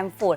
M4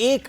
1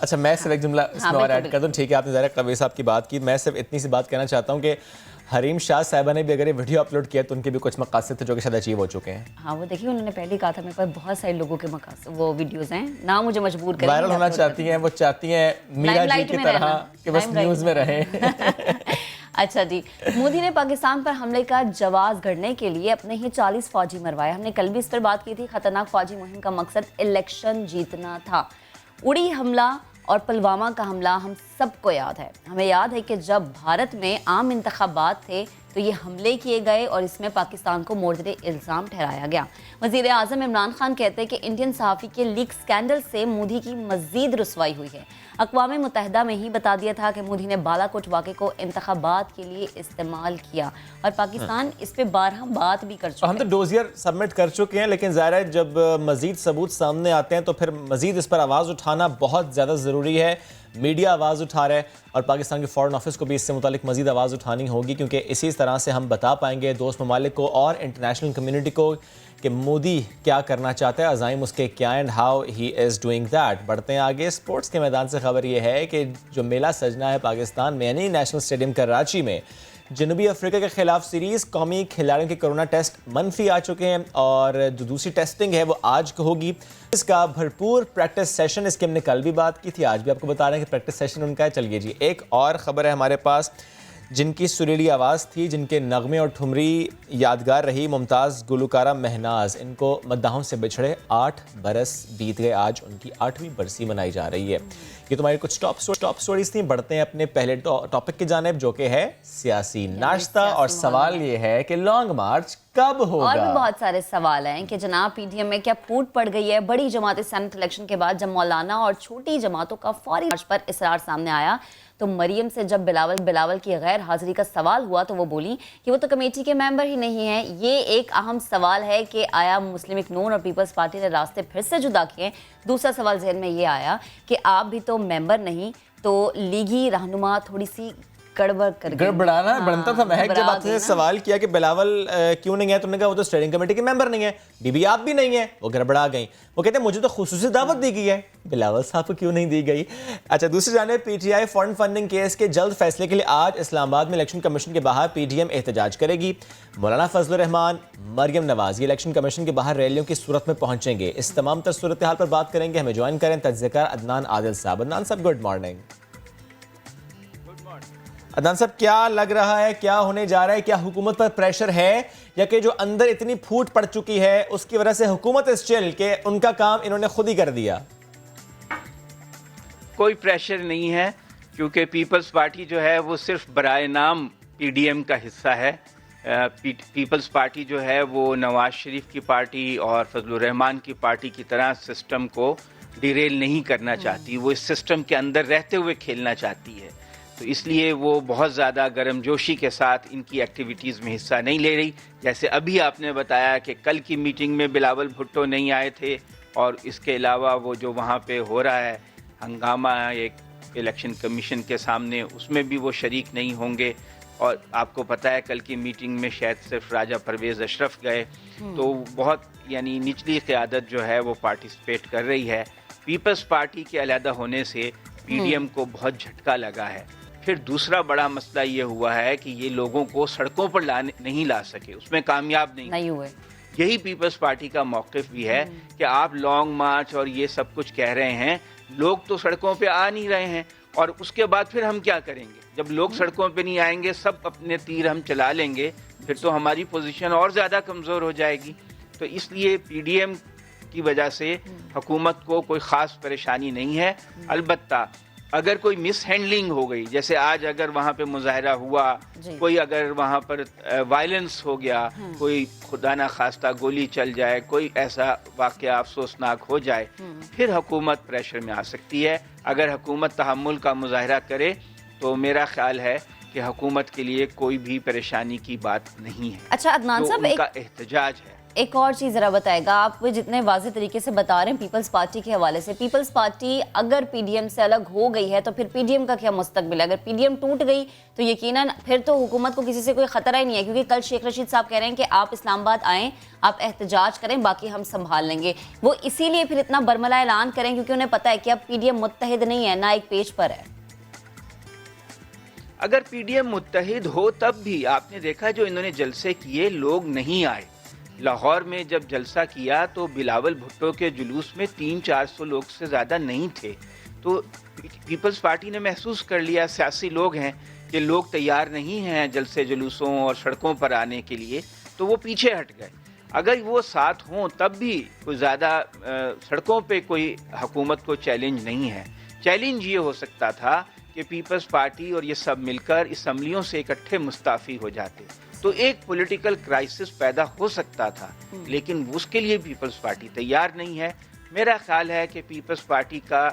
اچھا میں صرف ایک جملہ اس میں اور ایڈ کر دوں. ٹھیک ہے, آپ نے ظاہر قوی صاحب کی بات کی, میں صرف اتنی سی بات کہنا چاہتا ہوں کہ حریم شاہ صاحبہ نے بھی اگر یہ ویڈیو اپلوڈ کیا تو ان کے بھی کچھ مقاصد تھے جو کہ شاید اچیو ہو چکے ہیں. ہاں وہ دیکھیے انہوں نے پہلے ہی کہا تھا میرے پاس بہت سارے لوگوں کے مقاصد وہ ویڈیوز ہیں, نہ مجھے مجبور کریں. وائرل ہونا چاہتی ہیں, وہ چاہتی ہیں میرا جی کی طرح کہ بس نیوز میں رہیں. اچھا جی, مودی نے پاکستان پر حملے کا جواز گھڑنے کے لیے اپنے ہی 40 فوجی مروائے. ہم نے کل بھی اس پر بات کی تھی. خطرناک فوجی مہم کا مقصد الیکشن جیتنا تھا. اڑی حملہ اور پلوامہ کا حملہ ہم سب کو یاد ہے. ہمیں یاد ہے کہ جب بھارت میں عام انتخابات تھے تو یہ حملے کیے گئے اور اس میں پاکستان کو مورد الزام ٹھہرایا گیا. وزیر اعظم عمران خان کہتے ہیں کہ انڈین صحافی کے لیک سکینڈل سے مودی کی مزید رسوائی ہوئی ہے. اقوام متحدہ میں ہی بتا دیا تھا کہ مودی نے بالا کوٹ واقعے کو انتخابات کے لیے استعمال کیا اور پاکستان اس پہ بارہا بات بھی کر چکا ہے. ہم تو ڈوزیئر سبمٹ کر چکے ہیں, لیکن ظاہر ہے جب مزید ثبوت سامنے آتے ہیں تو پھر مزید اس پر آواز اٹھانا بہت زیادہ ضروری ہے. میڈیا آواز اٹھا رہا ہے اور پاکستان کے فورن آفس کو بھی اس سے متعلق مزید آواز اٹھانی ہوگی, کیونکہ اسی طرح سے ہم بتا پائیں گے دوست ممالک کو اور انٹرنیشنل کمیونٹی کو کہ مودی کیا کرنا چاہتا ہے, عزائم اس کے کیا and how he is doing that. بڑھتے ہیں آگے. اسپورٹس کے میدان سے خبر یہ ہے کہ جو میلہ سجنا ہے پاکستان میں یعنی نیشنل اسٹیڈیم کراچی میں, جنوبی افریقہ کے خلاف سیریز قومی کھلاڑیوں کے کرونا ٹیسٹ منفی آ چکے ہیں اور جو دوسری ٹیسٹنگ ہے وہ آج ہوگی. اس کا بھرپور پریکٹس سیشن, اس کی ہم نے کل بھی بات کی تھی, آج بھی آپ کو بتا رہے ہیں کہ پریکٹس سیشن ان کا ہے. چلیے جی, ایک اور خبر ہے ہمارے پاس. جن کی سریلی آواز تھی, جن کے نغمے اور ٹھمری یادگار رہی, ممتاز گلوکارہ مہناز, ان کو مداحوں سے بچھڑے 8 برس بیت گئے. آج ان کی 8ویں برسی منائی جا رہی ہے. یہ تمہاری کچھ ٹاپ سٹوریز تھیں. بڑھتے ہیں اپنے پہلے ٹاپک کی جانب جو کہ ہے سیاسی ناشتہ, اور سوال یہ ہے کہ لانگ مارچ کب ہوگا. اور بھی بہت سارے سوال ہیں کہ جناب پی ڈی ایم میں کیا پھوٹ پڑ گئی ہے. بڑی جماعت سینٹ الیکشن کے بعد جب مولانا اور چھوٹی جماعتوں کا فوری مارچ پر اصرار سامنے آیا تو مریم سے جب بلاول کی غیر حاضری کا سوال ہوا تو وہ بولی کہ وہ تو کمیٹی کے ممبر ہی نہیں ہیں. یہ ایک اہم سوال ہے کہ آیا مسلم نون اور پیپلز پارٹی نے راستے پھر سے جدا کیے. دوسرا سوال ذہن میں یہ آیا کہ آپ بھی تو ممبر نہیں تو لیگی رہنما تھوڑی سی گڑبڑانا بنتا تھا. مہک جب آپ نے سوال کیا کہ بلاول کیوں نہیں ہے, تم نے کہا وہ تو اسٹیئرنگ کمیٹی کے ممبر نہیں ہے. بی بی آپ بھی نہیں ہیں, وہ گڑبڑا گئیں. وہ کہتے ہیں مجھے تو خصوصی دعوت دی گئی ہے, بلاول صاحب کو کیوں نہیں دی گئی. اچھا, دوسری جانب P T I foreign funding case کے جلد فیصلے کے لیے آج اسلام آباد میں الیکشن کمیشن کے باہر پی ڈی ایم احتجاج کرے گی. مولانا فضل الرحمان, مریم نواز یہ الیکشن کمیشن کے باہر ریلیوں کی صورت میں پہنچیں گے. اس تمام تر صورتحال پر بات کریں گے. ہمیں جوائن کریں تجزیہ کار عدنان عادل صاحب. عدنان صاحب گڈ مارننگ. عدنان صاحب, کیا لگ رہا ہے, کیا ہونے جا رہا ہے, کیا حکومت پر پریشر ہے یا کہ جو اندر اتنی پھوٹ پڑ چکی ہے اس کی وجہ سے حکومت اس چل کہ ان کا کام انہوں نے خود ہی کر دیا؟ کوئی پریشر نہیں ہے, کیونکہ پیپلز پارٹی جو ہے وہ صرف برائے نام پی ڈی ایم کا حصہ ہے. پیپلز پارٹی جو ہے وہ نواز شریف کی پارٹی اور فضل الرحمان کی پارٹی کی طرح سسٹم کو ڈیریل نہیں کرنا چاہتی. وہ اس سسٹم کے اندر رہتے ہوئے کھیلنا چاہتی ہے, تو اس لیے وہ بہت زیادہ گرم جوشی کے ساتھ ان کی ایکٹیویٹیز میں حصہ نہیں لے رہی. جیسے ابھی آپ نے بتایا کہ کل کی میٹنگ میں بلاول بھٹو نہیں آئے تھے, اور اس کے علاوہ وہ جو وہاں پہ ہو رہا ہے ہنگامہ ایک الیکشن کمیشن کے سامنے, اس میں بھی وہ شریک نہیں ہوں گے. اور آپ کو پتہ ہے کل کی میٹنگ میں شاید صرف راجہ پرویز اشرف گئے, تو بہت یعنی نچلی قیادت جو ہے وہ پارٹیسپیٹ کر رہی ہے. پیپلز پارٹی کے علیحدہ ہونے سے پی ڈی ایم کو بہت جھٹکا لگا ہے. پھر دوسرا بڑا مسئلہ یہ ہوا ہے کہ یہ لوگوں کو سڑکوں پر نہیں لا سکے, اس میں کامیاب نہیں ہوئے. یہی پیپلز پارٹی کا موقف بھی ہے کہ آپ لانگ مارچ اور یہ سب کچھ کہہ رہے ہیں, لوگ تو سڑکوں پہ آ نہیں رہے ہیں, اور اس کے بعد پھر ہم کیا کریں گے جب لوگ سڑکوں پہ نہیں آئیں گے, سب اپنے تیر ہم چلا لیں گے, پھر تو ہماری پوزیشن اور زیادہ کمزور ہو جائے گی. تو اس لیے پی ڈی ایم کی وجہ سے حکومت کو کوئی خاص پریشانی نہیں ہے. البتہ اگر کوئی مس ہینڈلنگ ہو گئی, جیسے آج اگر وہاں پہ مظاہرہ ہوا, کوئی اگر وہاں پر وائلنس ہو گیا, کوئی خدا نہ خواستہ گولی چل جائے, کوئی ایسا واقعہ افسوسناک ہو جائے, پھر حکومت پریشر میں آ سکتی ہے. اگر حکومت تحمل کا مظاہرہ کرے تو میرا خیال ہے کہ حکومت کے لیے کوئی بھی پریشانی کی بات نہیں ہے. اچھا عدنان صاحب, ان کا احتجاج ہے ایک اور چیز ذرا بتائے گا، آپ جتنے واضح طریقے سے بتا رہے ہیں پیپلز پارٹی کے حوالے سے، پیپلز پارٹی اگر پی ڈی ایم سے الگ ہو گئی ہے تو پھر پی ڈی ایم کا کیا مستقبل ہے؟ اگر پی ڈی ایم ٹوٹ گئی تو یقیناً پھر تو حکومت کو کسی سے کوئی خطرہ ہی نہیں ہے، کیونکہ کل شیخ رشید صاحب کہہ رہے ہیں کہ آپ اسلام آباد آئیں، آپ احتجاج کریں، باقی ہم سنبھال لیں گے۔ وہ اسی لیے پھر اتنا برملا اعلان کریں کیونکہ انہیں پتہ ہے کہ اب پی ڈی ایم متحد نہیں ہے، نہ ایک پیج پر ہے۔ اگر پی ڈی ایم متحد ہو تب بھی آپ نے دیکھا جو انہوں نے جلسے کیے لوگ نہیں آئے۔ لاہور میں جب جلسہ کیا تو بلاول بھٹو کے جلوس میں 300-400 لوگ سے زیادہ نہیں تھے، تو پیپلز پارٹی نے محسوس کر لیا، سیاسی لوگ ہیں کہ لوگ تیار نہیں ہیں جلسے جلوسوں اور سڑکوں پر آنے کے لیے، تو وہ پیچھے ہٹ گئے۔ اگر وہ ساتھ ہوں تب بھی کوئی زیادہ سڑکوں پہ کوئی حکومت کو چیلنج نہیں ہے۔ چیلنج یہ ہو سکتا تھا کہ پیپلز پارٹی اور یہ سب مل کر اسمبلیوں سے اکٹھے مستعفی ہو جاتے تو ایک پولیٹیکل کرائسس پیدا ہو سکتا تھا، لیکن اس کے لیے پیپلز پارٹی تیار نہیں ہے۔ میرا خیال ہے کہ پیپلز پارٹی کا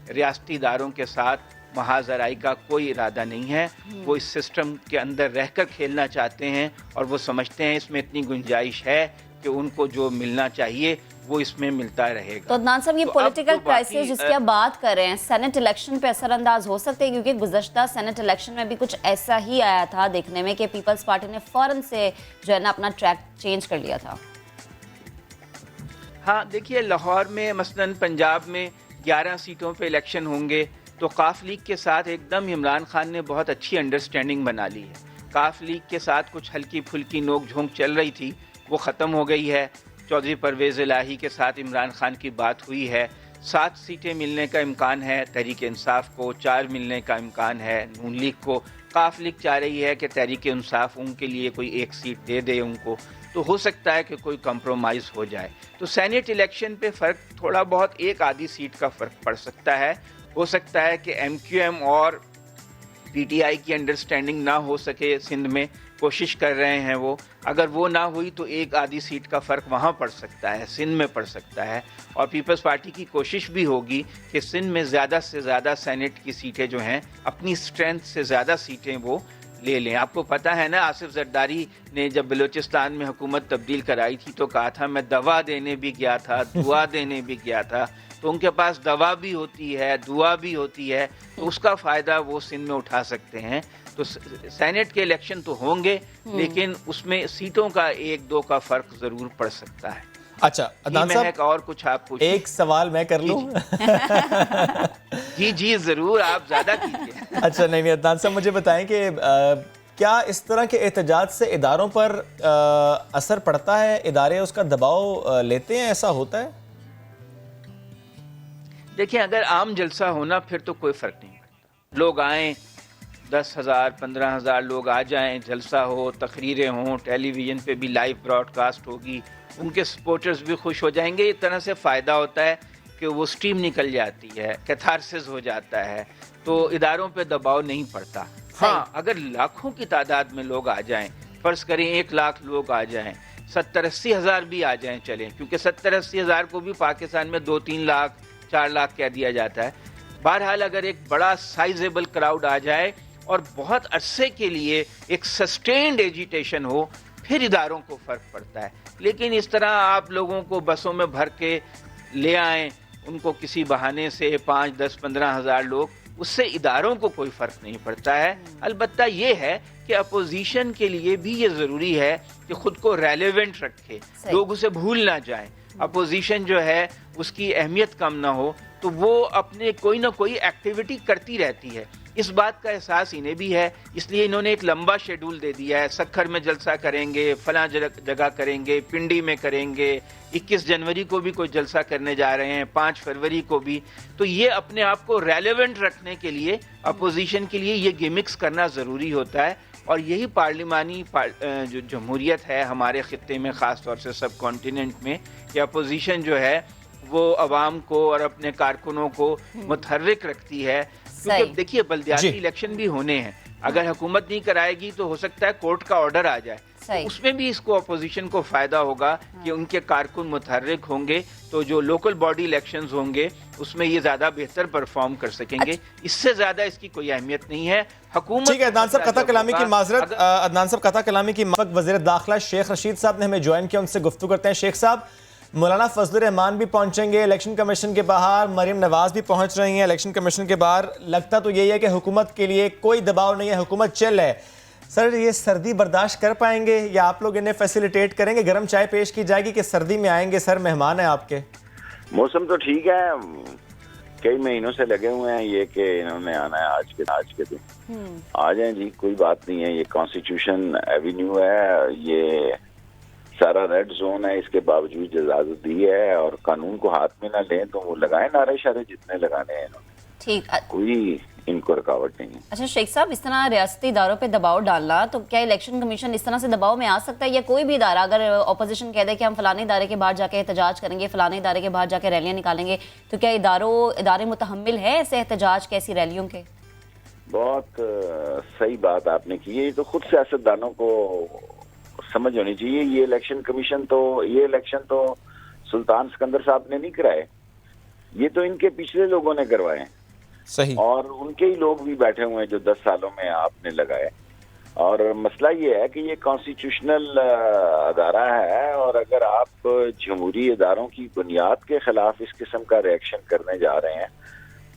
ریاستی اداروں کے ساتھ محاذ آرائی کا کوئی ارادہ نہیں ہے، وہ اس سسٹم کے اندر رہ کر کھیلنا چاہتے ہیں اور وہ سمجھتے ہیں اس میں اتنی گنجائش ہے کہ ان کو جو ملنا چاہیے وہ اس میں ملتا رہے گا۔ تو عدنان صاحب، یہ پولیٹیکل کرائسس جس کی آپ بات کر رہے ہیں سینٹ الیکشن پہ اثر انداز ہو سکتے ہیں؟ کیونکہ گزشتہ سینٹ الیکشن میں بھی کچھ ایسا ہی آیا تھا دیکھنے میں کہ پیپلز پارٹی نے فوراً سے جو ہے نا اپنا ٹریک چینج کر لیا تھا۔ ہاں دیکھیے، لاہور میں مثلاً پنجاب میں 11 سیٹوں پہ الیکشن ہوں گے تو قاف لیگ کے ساتھ ایک دم عمران خان نے بہت اچھی انڈرسٹینڈنگ بنا لی ہے۔ قاف لیگ کے ساتھ کچھ ہلکی پھلکی نوک جھونک چل رہی تھی، وہ ختم ہو گئی ہے۔ چودھری پرویز الہی کے ساتھ عمران خان کی بات ہوئی ہے، 7 سیٹیں ملنے کا امکان ہے تحریک انصاف کو، 4 ملنے کا امکان ہے نون لیگ کو۔ قاف لیگ چاہ رہی ہے کہ تحریک انصاف ان کے لیے کوئی 1 سیٹ دے دے ان کو، تو ہو سکتا ہے کہ کوئی کمپرومائز ہو جائے۔ تو سینٹ الیکشن پہ فرق تھوڑا بہت 1 آدھی سیٹ کا فرق پڑ سکتا ہے۔ ہو سکتا ہے کہ ایم کیو ایم اور پی ٹی آئی کی انڈرسٹینڈنگ نہ ہو سکے سندھ میں، کوشش کر رہے ہیں وہ، اگر وہ نہ ہوئی تو 1 آدھی سیٹ کا فرق وہاں پڑ سکتا ہے، سندھ میں پڑ سکتا ہے۔ اور پیپلز پارٹی کی کوشش بھی ہوگی کہ سندھ میں زیادہ سے زیادہ سینٹ کی سیٹیں جو ہیں اپنی اسٹرینتھ سے زیادہ سیٹیں وہ لے لیں۔ آپ کو پتہ ہے نا، آصف زرداری نے جب بلوچستان میں حکومت تبدیل کرائی تھی تو کہا تھا میں دوا دینے بھی گیا تھا، دعا دینے بھی گیا تھا، تو ان کے پاس دوا بھی ہوتی ہے، دعا بھی ہوتی ہے، تو اس کا فائدہ وہ سندھ میں اٹھا سکتے ہیں۔ تو سینٹ کے الیکشن تو ہوں گے لیکن اس میں سیٹوں کا 1-2 کا فرق ضرور پڑ سکتا ہے۔ اچھا عدنان صاحب، اور کچھ آپ پوچھیں؟ ایک سوال میں کر لوں؟ جی ضرور، آپ زیادہ کیجیے۔ اچھا نہیں عدنان صاحب، مجھے بتائیں کہ کیا اس طرح کے احتجاج سے اداروں پر اثر پڑتا ہے؟ ادارے اس کا دباؤ لیتے ہیں؟ ایسا ہوتا ہے؟ دیکھیں، اگر عام جلسہ ہونا پھر تو کوئی فرق نہیں پڑتا، لوگ آئیں، 10,000 15,000 لوگ آ جائیں، جلسہ ہو، تقریریں ہوں، ٹیلی ویژن پہ بھی لائیو براڈ کاسٹ ہوگی، ان کے سپورٹرز بھی خوش ہو جائیں گے۔ اس طرح سے فائدہ ہوتا ہے کہ وہ سٹیم نکل جاتی ہے، کیتھارسس ہو جاتا ہے، تو اداروں پہ دباؤ نہیں پڑتا۔ ہاں، اگر لاکھوں کی تعداد میں لوگ آ جائیں، فرض کریں 1 لاکھ لوگ آ جائیں، 70-80 ہزار بھی آ جائیں، چلیں، کیونکہ 70-80 ہزار کو بھی پاکستان میں 2-3 لاکھ 4 لاکھ کہہ دیا جاتا ہے۔ بہرحال اگر ایک بڑا سائزیبل کراؤڈ آ جائے اور بہت عرصے کے لیے ایک سسٹینڈ ایجیٹیشن ہو، پھر اداروں کو فرق پڑتا ہے۔ لیکن اس طرح آپ لوگوں کو بسوں میں بھر کے لے آئیں، ان کو کسی بہانے سے 5, 10, 15 ہزار لوگ، اس سے اداروں کو کوئی فرق نہیں پڑتا ہے۔ البتہ یہ ہے کہ اپوزیشن کے لیے بھی یہ ضروری ہے کہ خود کو ریلیونٹ رکھے، لوگ اسے بھول نہ جائیں۔ اپوزیشن جو ہے اس کی اہمیت کم نہ ہو، تو وہ اپنے کوئی نہ کوئی ایکٹیویٹی کرتی رہتی ہے۔ اس بات کا احساس انہیں بھی ہے، اس لیے انہوں نے ایک لمبا شیڈول دے دیا ہے، سکھر میں جلسہ کریں گے، فلاں جگہ کریں گے، پنڈی میں کریں گے، 21 جنوری کو بھی کوئی جلسہ کرنے جا رہے ہیں، 5 فروری کو بھی۔ تو یہ اپنے آپ کو ریلیونٹ رکھنے کے لیے اپوزیشن کے لیے یہ گیمکس کرنا ضروری ہوتا ہے، اور یہی پارلیمانی جو جمہوریت ہے ہمارے خطے میں، خاص طور سے سب کانٹیننٹ میں، کہ اپوزیشن جو ہے وہ عوام کو اور اپنے کارکنوں کو متحرک رکھتی ہے۔ کیونکہ دیکھیے، بلدیاتی الیکشن بھی ہونے ہیں، اگر حکومت نہیں کرائے گی تو ہو سکتا ہے کورٹ کا آرڈر آ جائے اس میں بھی اس کو اپوزیشن کو فائدہ ہوگا کہ ان کے کارکن متحرک ہوں گے تو جو لوکل باڈی الیکشنز ہوں گے اس میں یہ زیادہ بہتر پرفارم کر سکیں گے. اس سے زیادہ اس کی کوئی اہمیت نہیں ہے. حکومت ٹھیک ہے عدنان صاحب قطع کلامی کی معذرت. عدنان صاحب قطع کلامی کی معذرت. وزیر داخلہ شیخ رشید صاحب نے ہمیں جوائن کیا, ان سے گفتگو کرتے ہیں. شیخ صاحب, مولانا فضل الرحمان بھی پہنچیں گے الیکشن کمیشن کے باہر, مریم نواز بھی پہنچ رہی ہیں الیکشن کمیشن کے باہر. لگتا تو یہی ہے کہ حکومت کے لیے کوئی دباؤ نہیں ہے, حکومت چل ہے. سر یہ سردی برداشت کر پائیں گے یا آپ لوگ انہیں فیسیلیٹیٹ کریں گے؟ گرم چائے پیش کی جائے گی کہ سردی میں آئیں گے؟ سر مہمان ہیں آپ کے. موسم تو ٹھیک ہے, کئی مہینوں سے لگے ہوئے ہیں یہ کہ انہوں نے آنا ہے آج کے دن. آ جائیں جی, کوئی بات نہیں ہے. یہ کانسٹیٹیوشن ایوینیو ہے, یہ سارا ریڈ زون ہے, اس کے باوجود اجازت دی ہے. اور قانون کو ہاتھ میں نہ لیں تو وہ لگائیں نعرے شعرے جتنے لگانے ہیں انہوں نے. ٹھیک, کوئی ان کو رکاوٹ نہیں ہے. اچھا شیخ صاحب, اس طرح ریاستی اداروں پہ دباؤ ڈالنا, تو کیا الیکشن کمیشن اس طرح سے دباؤ میں آ سکتا ہے؟ یا کوئی بھی ادارہ اگر اپوزیشن کہہ دے کہ ہم فلانے ادارے کے باہر جا کے احتجاج کریں گے, فلانے ادارے کے باہر جا کے ریلیاں نکالیں گے, تو کیا ادارے متحمل ہیں ایسے احتجاج کے, ایسی ریلیوں کے؟ بہت صحیح بات آپ نے کی ہے. یہ تو خود سیاستدانوں کو سمجھ ہونی چاہیے. یہ الیکشن تو سلطان سکندر صاحب نے نہیں کرائے, یہ تو ان کے پچھلے لوگوں نے کروائے ہیں. صحیح. اور ان کے ہی لوگ بھی بیٹھے ہوئے ہیں جو 10 سالوں میں آپ نے لگائے. اور مسئلہ یہ ہے کہ یہ کانسٹیٹیوشنل ادارہ ہے, اور اگر آپ جمہوری اداروں کی بنیاد کے خلاف اس قسم کا ریئیکشن کرنے جا رہے ہیں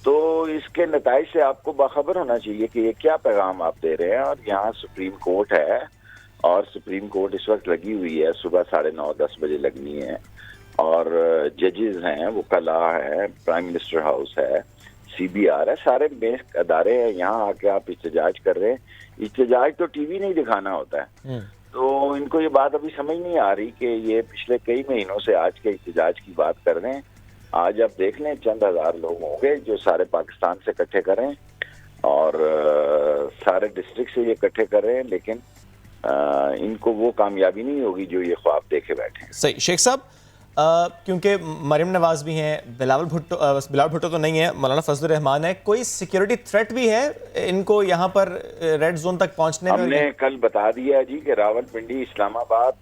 تو اس کے نتائج سے آپ کو باخبر ہونا چاہیے کہ یہ کیا پیغام آپ دے رہے ہیں. اور یہاں سپریم کورٹ ہے, اور سپریم کورٹ اس وقت لگی ہوئی ہے, صبح 9:30-10 بجے لگنی ہے. اور ججز ہیں, وکلاء ہے, پرائم منسٹر ہاؤس ہے, CBR ہے, سارے بیس ادارے ہیں. یہاں آ کے آپ احتجاج کر رہے ہیں. احتجاج تو ٹی وی نہیں دکھانا ہوتا ہے. تو ان کو یہ بات ابھی سمجھ نہیں آ رہی کہ یہ پچھلے کئی مہینوں سے آج کے احتجاج کی بات کر رہے ہیں. آج آپ دیکھ لیں چند ہزار لوگ ہوں گے جو سارے پاکستان سے اکٹھے کر رہے ہیں, اور سارے ڈسٹرکٹ سے یہ اکٹھے کر رہے ہیں, لیکن ان کو وہ کامیابی نہیں ہوگی جو یہ خواب دیکھے بیٹھے ہیں. صحیح. شیخ صاحب, کیونکہ مریم نواز بھی ہیں, بلاول بھٹو تو نہیں ہے, مولانا فضل الرحمان ہے, کوئی سیکیورٹی تھریٹ بھی ہے ان کو یہاں پر ریڈ زون تک پہنچنے میں؟ ہم نے کل بتا دیا جی کہ راولپنڈی, اسلام آباد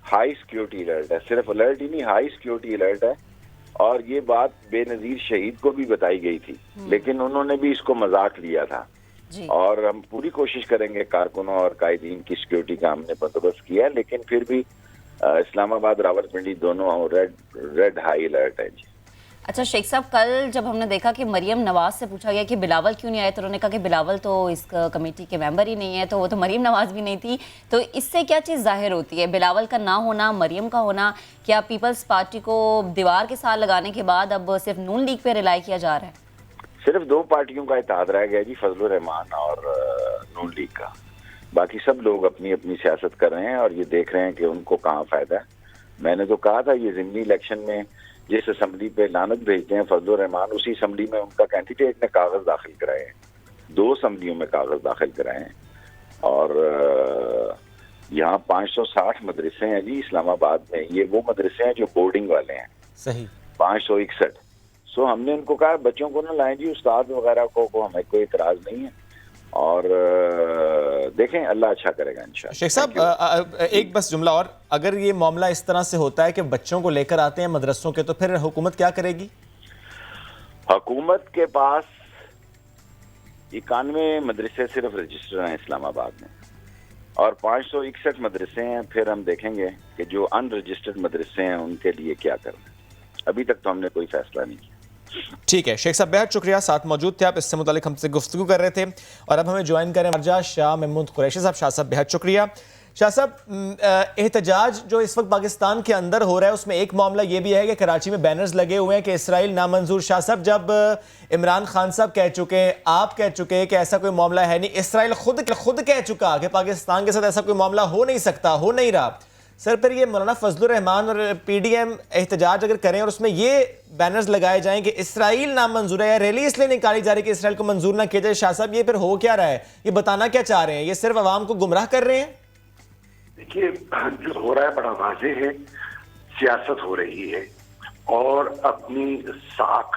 ہائی سیکیورٹی الرٹ ہے. صرف الرٹ ہی نہیں, ہائی سیکیورٹی الرٹ ہے. اور یہ بات بے نظیر شہید کو بھی بتائی گئی تھی, لیکن انہوں نے بھی اس کو مذاق لیا تھا. اور ہم پوری کوشش کریں گے, کارکنوں اور قائدین کی سیکیورٹی کا ہم نے بندوبست کیا, لیکن پھر بھی اسلام آباد راولپنڈی دونوں ریڈ ہائی الرٹ ہے جی. اچھا شیخ صاحب, کل جب ہم نے دیکھا کہ مریم نواز سے پوچھا گیا کہ بلاول کیوں نہیں آئے, تو انہوں نے کہا کہ بلاول تو اس کمیٹی کے ممبر ہی نہیں ہے, تو وہ تو مریم نواز بھی نہیں تھی. تو اس سے کیا چیز ظاہر ہوتی ہے, بلاول کا نہ ہونا, مریم کا ہونا؟ کیا پیپلز پارٹی کو دیوار کے ساتھ لگانے کے بعد اب صرف نون لیگ پہ ریلائی کیا جا رہا ہے؟ صرف 2 پارٹیوں کا اتحاد رہ گیا جی, فضل الرحمان اور نون لیگ کا. باقی سب لوگ اپنی اپنی سیاست کر رہے ہیں اور یہ دیکھ رہے ہیں کہ ان کو کہاں فائدہ ہے. میں نے تو کہا تھا یہ ضمنی الیکشن میں جس اسمبلی پہ لانت بھیجتے ہیں فضل الرحمان, اسی اسمبلی میں ان کا کینڈیڈیٹ نے کاغذ داخل کرائے ہیں. 2 اسمبلیوں میں کاغذ داخل کرائے ہیں. اور یہاں 560 مدرسے ہیں جی اسلام آباد میں. یہ وہ مدرسے ہیں جو بورڈنگ والے ہیں. صحیح. 561. سو ہم نے ان کو کہا بچوں کو نہ لائیں جی, استاد وغیرہ کو ہمیں کوئی اعتراض نہیں ہے. اور دیکھیں اللہ اچھا کرے گا انشاءاللہ. شیخ صاحب ایک بس جملہ اور, اگر یہ معاملہ اس طرح سے ہوتا ہے کہ بچوں کو لے کر آتے ہیں مدرسوں کے, تو پھر حکومت کیا کرے گی؟ حکومت کے پاس 91 مدرسے صرف رجسٹر ہیں اسلام آباد میں, اور 561 مدرسے ہیں. پھر ہم دیکھیں گے کہ جو ان رجسٹرڈ مدرسے ہیں ان کے لیے کیا کرنا ہے. ابھی تک تو ہم نے کوئی فیصلہ نہیں کیا. ٹھیک ہے شیخ صاحب, بہت شکریہ, ساتھ موجود تھے آپ, اس سے متعلق ہم سے گفتگو کر رہے تھے. اور اب ہمیں جوائن کریں مرجع شاہ محمود قریشی صاحب. شاہ صاحب بہت شکریہ. شاہ صاحب, احتجاج جو اس وقت پاکستان کے اندر ہو رہا ہے اس میں ایک معاملہ یہ بھی ہے کہ کراچی میں بینرز لگے ہوئے ہیں کہ اسرائیل نامنظور. شاہ صاحب, جب عمران خان صاحب کہہ چکے, آپ کہہ چکے کہ ایسا کوئی معاملہ ہے نہیں, اسرائیل خود کہہ چکا کہ پاکستان کے ساتھ ایسا کوئی معاملہ ہو نہیں سکتا, ہو نہیں رہا. سر پھر یہ مولانا فضل الرحمان اور PDM احتجاج اگر کریں اور اس میں یہ بینرز لگائے جائیں کہ اسرائیل نامنظور ہے, یا ریلی اس لیے نکالی جا رہی کہ اسرائیل کو منظور نہ کیا جائے, شاہ صاحب یہ پھر ہو کیا رہا ہے, یہ بتانا کیا چاہ رہے ہیں؟ یہ صرف عوام کو گمراہ کر رہے ہیں؟ دیکھیے جو ہو رہا ہے بڑا واضح ہے, سیاست ہو رہی ہے اور اپنی ساکھ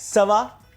1.25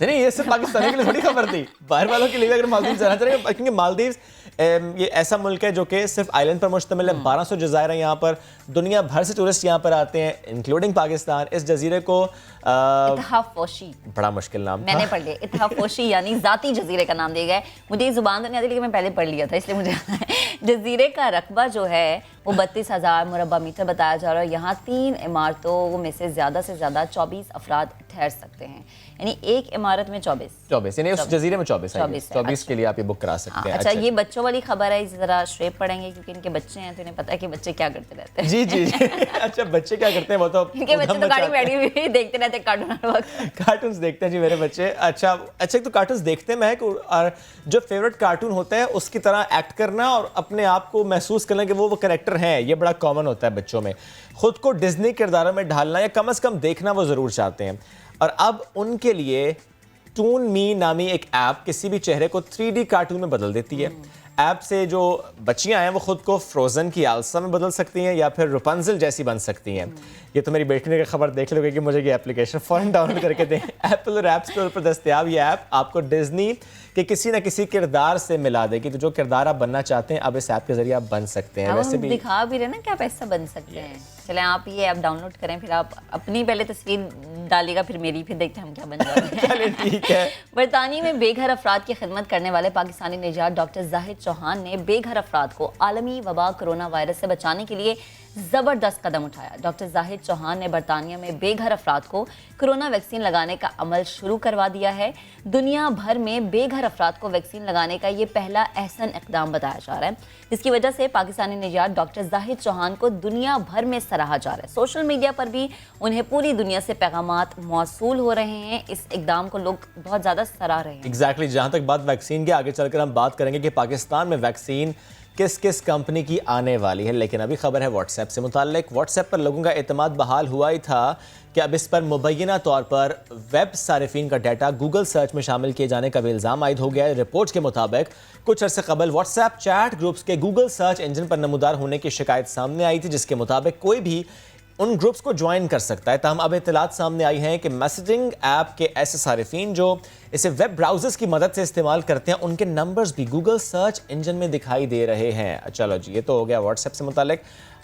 نہیں یہ صرف پاکستانی کے لیے تھوڑی خبر تھی, باہر والوں کے لیے اگر مالدیوز جانا چاہ رہے ہیں, کیونکہ مالدیوز یہ ایسا ملک ہے جو کہ صرف آئی لینڈ پر مشتمل ہے, 1200 جزائر ہیں یہاں پر, دنیا بھر سے ٹورسٹ یہاں پر آتے ہیں انکلوڈنگ پاکستان. اس جزیرے کو اتحاف پوشی, بڑا مشکل نام میں نے پڑھ لیا, اتحاف پوشی یعنی ذاتی جزیرے کا نام دیا گیا ہے. مجھے یہ زبان تو نہیں آتی لیکن میں پہلے پڑھ لیا تھا اس لیے مجھے جزیرے کا رقبہ جو ہے وہ 32,000 مربع میٹر بتایا جا رہا ہے. یہاں 3 عمارتوں میں سے زیادہ 24 افراد ٹھہر سکتے ہیں, یعنی ایک عمارت میں 24 یعنی اس جزیرے میں 24 کے لیے آپ یہ بک کرا سکتے ہیں. اچھا یہ بچوں والی خبر ہے, ذرا شریف پڑھیں گے کیونکہ ان کے بچے ہیں تو انہیں پتہ ہے کہ بچے کیا کرتے رہتے ہیں. جی جی اچھا بچے کیا کرتے ہیں وہ تو ان کے بچے تو گاڑی میں بیٹھی ہوئی دیکھتے رہتے ہیں کارٹون ہر وقت. کارٹونز دیکھتے ہیں جی میرے بچے. اچھا تو کارٹونز دیکھتے ہیں مہک, اور جو فیوریٹ کارٹون ہوتا ہے اس کی طرح ایکٹ کرنا اور اپنے آپ کو محسوس کرنا کہ وہ کریکٹر ہیں, یہ بڑا کامن ہوتا ہے بچوں میں. خود کو ڈزنی کرداروں میں ڈھالنا یا کم از کم دیکھنا وہ ضرور چاہتے ہیں. اور اب ان کے لیے ٹون می نامی ایک ایپ کسی بھی چہرے کو 3D کارٹون میں بدل دیتی ہے. ایپ سے جو بچیاں ہیں وہ خود کو فروزن کی ایلسا میں بدل سکتی ہیں یا پھر رپنزل جیسی بن سکتی ہیں. یہ تو میری بیٹی نے خبر دیکھ لو گے کہ مجھے یہ اپلیکیشن فوراً ڈاؤن لوڈ کر کے دیں. ایپل اور ایپ اسٹور پر دستیاب یہ ایپ آپ کو ڈزنی کہ کسی نہ کسی کردار سے ملا دے گی. تو جو کردار آپ بننا چاہتے ہیں اب اس ایپ کے ذریعے آپ بن سکتے ہیں. ویسے بھی دکھا بھی رہے نا کہ آپ ایسا بن سکتے ہیں. چلیں آپ یہ ایپ ڈاؤن لوڈ کریں, پھر آپ اپنی پہلے تصویر ڈالیے گا, پھر میری, پھر دیکھتے ہیں ہم کیا بن جاتے ہیں. چلیں ٹھیک ہے. برطانیہ میں بے گھر افراد کی خدمت کرنے والے پاکستانی نژاد ڈاکٹر زاہد چوہان نے بے گھر افراد کو عالمی وبا کرونا وائرس سے بچانے کے لیے زبردست قدم اٹھایا. ڈاکٹر زاہد چوہان نے برطانیہ میں بے گھر افراد کو کرونا ویکسین لگانے کا عمل شروع کروا دیا ہے. دنیا بھر میں بے گھر افراد کو ویکسین لگانے کا یہ پہلا احسن اقدام بتایا جا رہا ہے, جس کی وجہ سے پاکستانی نژاد ڈاکٹر زاہد چوہان کو دنیا بھر میں سراہا جا رہا ہے. سوشل میڈیا پر بھی انہیں پوری دنیا سے پیغامات موصول ہو رہے ہیں. اس اقدام کو لوگ بہت زیادہ سراہ رہے ہیں. ایگزیکٹلی. جہاں تک بات ویکسین کی, آگے چل کر ہم بات کریں گے کہ پاکستان میں ویکسین کس کس کمپنی کی آنے والی ہے. لیکن ابھی خبر ہے واٹس ایپ سے متعلق. واٹس ایپ پر لوگوں کا اعتماد بحال ہوا ہی تھا کہ اب اس پر مبینہ طور پر ویب صارفین کا ڈیٹا گوگل سرچ میں شامل کیے جانے کا بھی الزام عائد ہو گیا ہے. رپورٹس کے مطابق کچھ عرصے قبل واٹس ایپ چیٹ گروپس کے گوگل سرچ انجن پر نمودار ہونے کی شکایت سامنے آئی تھی, جس کے مطابق کوئی بھی ان گروپس کو جوائن کر سکتا ہے. تاہم اب اطلاعات سامنے آئی ہیں کہ میسیجنگ ایپ کے ایسے صارفین جو اسے ویب براؤزرز کی مدد سے استعمال کرتے ہیں, ان کے نمبرز بھی گوگل سرچ انجن میں دکھائی دے رہے ہیں. چلو جی, یہ تو ہو گیا واٹس ایپ سے متعلق.